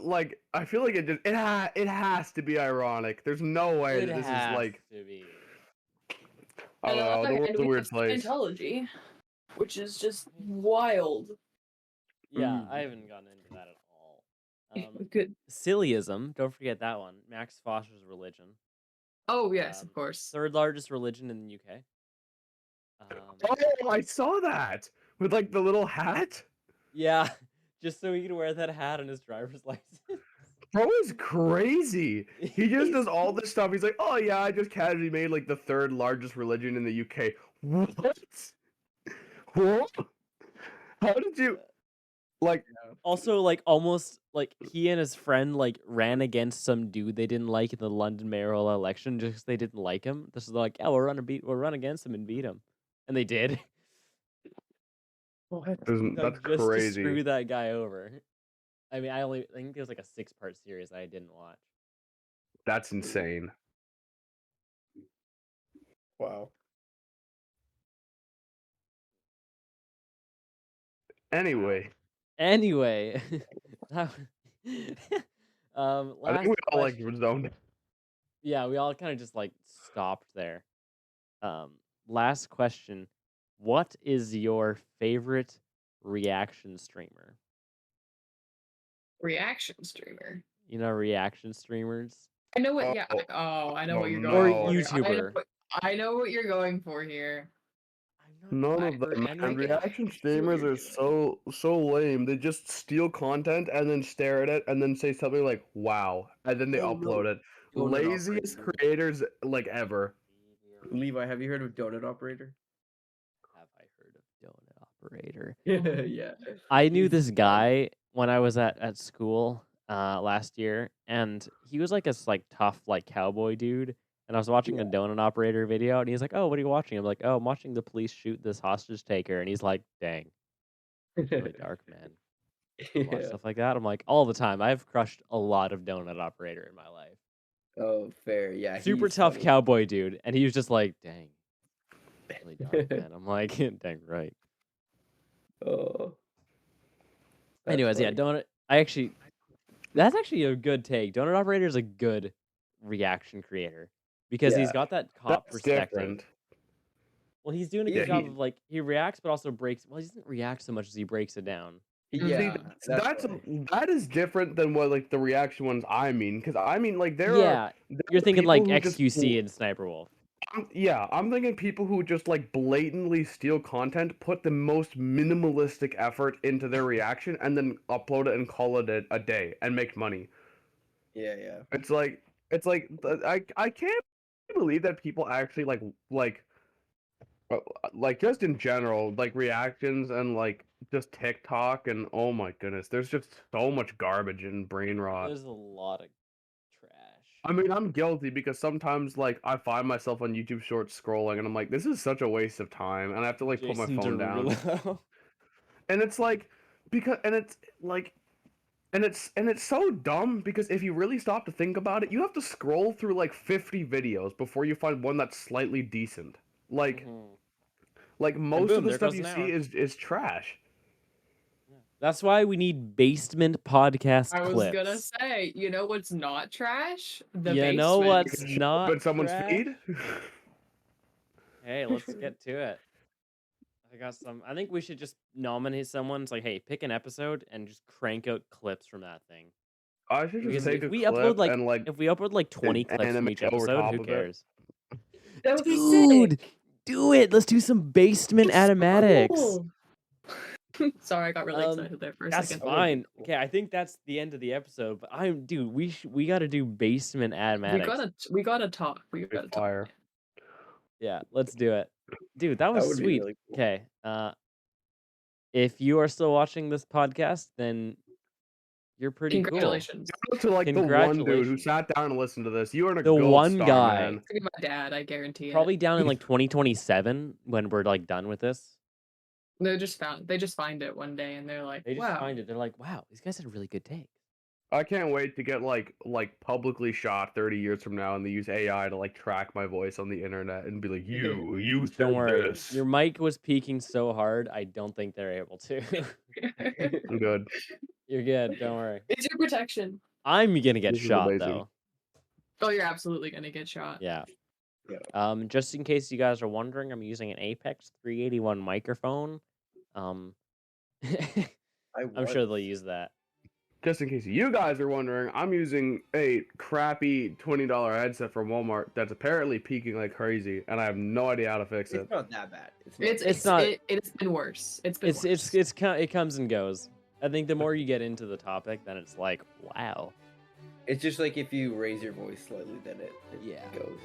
[SPEAKER 2] like I feel like it has to be ironic. There's no way
[SPEAKER 1] It
[SPEAKER 2] that this is
[SPEAKER 1] has
[SPEAKER 2] like
[SPEAKER 1] to be.
[SPEAKER 2] I don't
[SPEAKER 3] And on
[SPEAKER 2] know.
[SPEAKER 3] the
[SPEAKER 2] The
[SPEAKER 3] other
[SPEAKER 2] world's
[SPEAKER 3] hand,
[SPEAKER 2] a
[SPEAKER 3] we
[SPEAKER 2] weird
[SPEAKER 3] have
[SPEAKER 2] place.
[SPEAKER 3] Scientology, which is just wild.
[SPEAKER 1] Yeah, I haven't gotten into that at all.
[SPEAKER 3] Good.
[SPEAKER 1] Sillyism, don't forget that one. Max Foster's religion.
[SPEAKER 3] Oh yes, of course.
[SPEAKER 1] Third largest religion in the UK.
[SPEAKER 2] Oh, I saw that with like the little hat.
[SPEAKER 1] Yeah, just so he can wear that hat on his driver's license.
[SPEAKER 2] Bro is crazy. He just
[SPEAKER 1] He's-
[SPEAKER 2] does all this stuff. He's like, oh yeah, I just casually made like the third largest religion in the UK. What? What? How did you like?
[SPEAKER 1] Also, like, almost like he and his friend like ran against some dude they didn't like in the London mayoral election just 'cause they didn't like him. This is like, yeah, we'll run against him and beat him, and they did.
[SPEAKER 2] That's
[SPEAKER 1] Like, just to
[SPEAKER 2] crazy.
[SPEAKER 1] screw that guy over. I mean, I think it was like a 6-part series I didn't watch.
[SPEAKER 2] That's insane.
[SPEAKER 4] Wow.
[SPEAKER 2] Anyway,
[SPEAKER 1] Anyway, that-
[SPEAKER 2] I
[SPEAKER 1] last
[SPEAKER 2] think we all like
[SPEAKER 1] question.
[SPEAKER 2] zoned.
[SPEAKER 1] Yeah, we all kind of just like stopped there. Last question. What is your favorite reaction streamer?
[SPEAKER 3] Reaction streamer.
[SPEAKER 1] You know, reaction streamers?
[SPEAKER 3] I know what. Yeah.
[SPEAKER 2] Oh.
[SPEAKER 3] I know what you're
[SPEAKER 2] Oh,
[SPEAKER 3] going
[SPEAKER 2] no.
[SPEAKER 3] for.
[SPEAKER 1] YouTuber.
[SPEAKER 3] I know what you're going for here.
[SPEAKER 1] I'm not
[SPEAKER 2] None
[SPEAKER 1] I
[SPEAKER 2] of them,
[SPEAKER 1] heard
[SPEAKER 2] man.
[SPEAKER 1] any of it.
[SPEAKER 2] Reaction
[SPEAKER 3] what
[SPEAKER 2] streamers
[SPEAKER 3] you're
[SPEAKER 2] are
[SPEAKER 3] doing.
[SPEAKER 2] so lame. They just steal content and then stare at it and then say something like "Wow" and then they
[SPEAKER 4] Oh, no.
[SPEAKER 2] upload it.
[SPEAKER 4] Donut
[SPEAKER 2] Laziest
[SPEAKER 4] operator.
[SPEAKER 2] creators like ever.
[SPEAKER 4] Levi, have you heard of Donut Operator?
[SPEAKER 1] Have I heard of Donut Operator?
[SPEAKER 4] Yeah.
[SPEAKER 1] I knew
[SPEAKER 4] He's
[SPEAKER 1] this
[SPEAKER 4] the
[SPEAKER 1] guy when I was at school last year, and he was like like tough like cowboy dude. And I was watching a donut operator video, and he's like, "Oh, what are you watching?" I'm like, "Oh, I'm watching the police shoot this hostage taker." And he's like, "Dang, really dark, man." You watch
[SPEAKER 4] Yeah.
[SPEAKER 1] stuff like that. I'm like, all the time. I've crushed a lot of donut operator in my life.
[SPEAKER 4] Oh, fair. Yeah.
[SPEAKER 1] Super
[SPEAKER 4] he's
[SPEAKER 1] tough
[SPEAKER 4] funny.
[SPEAKER 1] cowboy dude, and he was just like, "Dang, really dark, man." I'm like, "Dang right."
[SPEAKER 4] Oh. That's
[SPEAKER 1] Anyways, yeah,
[SPEAKER 4] funny.
[SPEAKER 1] donut. That's actually a good take. Donut operator is a good reaction creator because he's
[SPEAKER 4] Yeah.
[SPEAKER 1] got that cop
[SPEAKER 2] That's
[SPEAKER 1] perspective.
[SPEAKER 2] different.
[SPEAKER 1] Well, he's doing a
[SPEAKER 2] Yeah,
[SPEAKER 1] good job
[SPEAKER 2] he-
[SPEAKER 1] of like he reacts, but also breaks. Well, he doesn't react so much as he breaks it down.
[SPEAKER 4] Yeah.
[SPEAKER 2] that's
[SPEAKER 4] funny.
[SPEAKER 2] that is different than what like the reaction ones I mean because I mean like there
[SPEAKER 1] Yeah,
[SPEAKER 2] there
[SPEAKER 1] you're
[SPEAKER 2] are
[SPEAKER 1] thinking
[SPEAKER 2] people
[SPEAKER 1] like
[SPEAKER 2] who just
[SPEAKER 1] XQC and Sniper Wolf.
[SPEAKER 2] I'm thinking people who just like blatantly steal content, put the most minimalistic effort into their reaction, and then upload it and call it a day and make money.
[SPEAKER 4] Yeah. Yeah.
[SPEAKER 2] It's like I can't believe that people actually like just in general like reactions and like just TikTok and oh my goodness, there's just so much garbage and brain rot.
[SPEAKER 1] There's a lot of trash.
[SPEAKER 2] I mean, I'm guilty because sometimes, like, I find myself on YouTube Shorts scrolling, and I'm like, this is such a waste of time, and I have to like put my
[SPEAKER 1] Jason
[SPEAKER 2] phone down.
[SPEAKER 1] Derulo.
[SPEAKER 2] And it's like, because, and it's like, and it's so dumb because if you really stop to think about it, you have to scroll through like 50 videos before you find one that's slightly decent. Like,
[SPEAKER 1] Mhm.
[SPEAKER 2] like most
[SPEAKER 1] boom,
[SPEAKER 2] of the
[SPEAKER 1] there
[SPEAKER 2] stuff
[SPEAKER 1] goes
[SPEAKER 2] you
[SPEAKER 1] an
[SPEAKER 2] see
[SPEAKER 1] hour.
[SPEAKER 2] is trash.
[SPEAKER 1] That's why we need basement podcast
[SPEAKER 3] I was
[SPEAKER 1] clips.
[SPEAKER 3] gonna say, you know what's not trash? The
[SPEAKER 1] You
[SPEAKER 3] basement.
[SPEAKER 1] know what's
[SPEAKER 2] It should
[SPEAKER 1] not
[SPEAKER 2] open someone's
[SPEAKER 1] trash?
[SPEAKER 2] feed.
[SPEAKER 1] Hey, let's get to it. I think we should just nominate someone. It's like, hey, pick an episode and just crank out clips from that thing.
[SPEAKER 2] I should just
[SPEAKER 1] Because
[SPEAKER 2] take
[SPEAKER 1] if
[SPEAKER 2] a
[SPEAKER 1] we
[SPEAKER 2] clip
[SPEAKER 1] upload
[SPEAKER 2] and like
[SPEAKER 1] 20 clips from
[SPEAKER 2] animate
[SPEAKER 1] each
[SPEAKER 2] over
[SPEAKER 1] episode,
[SPEAKER 2] top
[SPEAKER 1] who
[SPEAKER 2] of it.
[SPEAKER 1] cares?
[SPEAKER 3] That would be
[SPEAKER 1] Dude,
[SPEAKER 3] sick.
[SPEAKER 1] do it. Let's do some basement
[SPEAKER 3] It's so
[SPEAKER 1] animatics.
[SPEAKER 3] cool. Sorry, I got really excited there for a
[SPEAKER 1] That's
[SPEAKER 3] second.
[SPEAKER 4] That would be
[SPEAKER 1] fine.
[SPEAKER 4] cool.
[SPEAKER 1] Okay, I think that's the end of the episode. But dude, we got to do basement animatics.
[SPEAKER 3] We gotta talk. We
[SPEAKER 2] It's
[SPEAKER 3] gotta talk.
[SPEAKER 2] fire.
[SPEAKER 1] Yeah, let's do it. Dude, that was
[SPEAKER 4] That would be
[SPEAKER 1] sweet.
[SPEAKER 4] really cool.
[SPEAKER 1] Okay. If you are still watching this podcast, then you're pretty cool.
[SPEAKER 3] Congratulations.
[SPEAKER 2] To like the one dude who
[SPEAKER 1] Congratulations.
[SPEAKER 2] sat down and listened to this, you are in a
[SPEAKER 1] The
[SPEAKER 2] gold
[SPEAKER 1] one
[SPEAKER 2] star,
[SPEAKER 1] guy.
[SPEAKER 2] man.
[SPEAKER 3] It's gonna be my dad, I guarantee
[SPEAKER 1] Probably
[SPEAKER 3] it.
[SPEAKER 1] down in like 2027 when we're like done with this.
[SPEAKER 3] They just find it one day and they're like,
[SPEAKER 1] They just
[SPEAKER 3] wow.
[SPEAKER 1] find it. They're like, wow, these guys had a really good take.
[SPEAKER 2] I can't wait to get like publicly shot 30 years from now, and they use AI to like track my voice on the internet and be like, you said
[SPEAKER 1] Don't worry.
[SPEAKER 2] this.
[SPEAKER 1] Your mic was peaking so hard, I don't think they're able to.
[SPEAKER 2] I'm good.
[SPEAKER 1] You're good. Don't worry.
[SPEAKER 3] It's your protection.
[SPEAKER 1] I'm gonna get
[SPEAKER 2] This is
[SPEAKER 1] shot
[SPEAKER 2] amazing.
[SPEAKER 1] though.
[SPEAKER 3] Oh, you're absolutely gonna get shot.
[SPEAKER 1] Yeah.
[SPEAKER 4] Yeah.
[SPEAKER 1] Just in case you guys are wondering, I'm using an Apex 381 microphone. I'm sure they'll use that.
[SPEAKER 2] Just in case you guys are wondering, I'm using a crappy $20 headset from Walmart that's apparently peaking like crazy, and I have no idea how to fix it.
[SPEAKER 4] It's not that bad.
[SPEAKER 3] It's
[SPEAKER 1] not-
[SPEAKER 3] it's been worse. It's been worse.
[SPEAKER 1] It comes and goes. I think the more you get into the topic, then it's like, wow.
[SPEAKER 4] It's just like if you raise your voice slightly, then it
[SPEAKER 1] Yeah.
[SPEAKER 4] goes.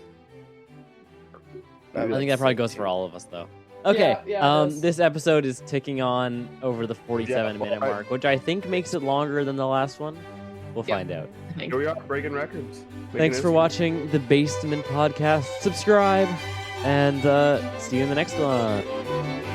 [SPEAKER 1] I think that probably goes for all of us though. Okay.
[SPEAKER 3] Yeah, it does.
[SPEAKER 1] This episode is ticking on over the 47-minute
[SPEAKER 2] well,
[SPEAKER 1] mark, which I think makes it longer than the last one. We'll
[SPEAKER 3] Yeah.
[SPEAKER 1] find out.
[SPEAKER 2] Here we are, breaking records. Making
[SPEAKER 1] Thanks for
[SPEAKER 2] history.
[SPEAKER 1] watching the Basement Podcast. Subscribe, and see you in the next one.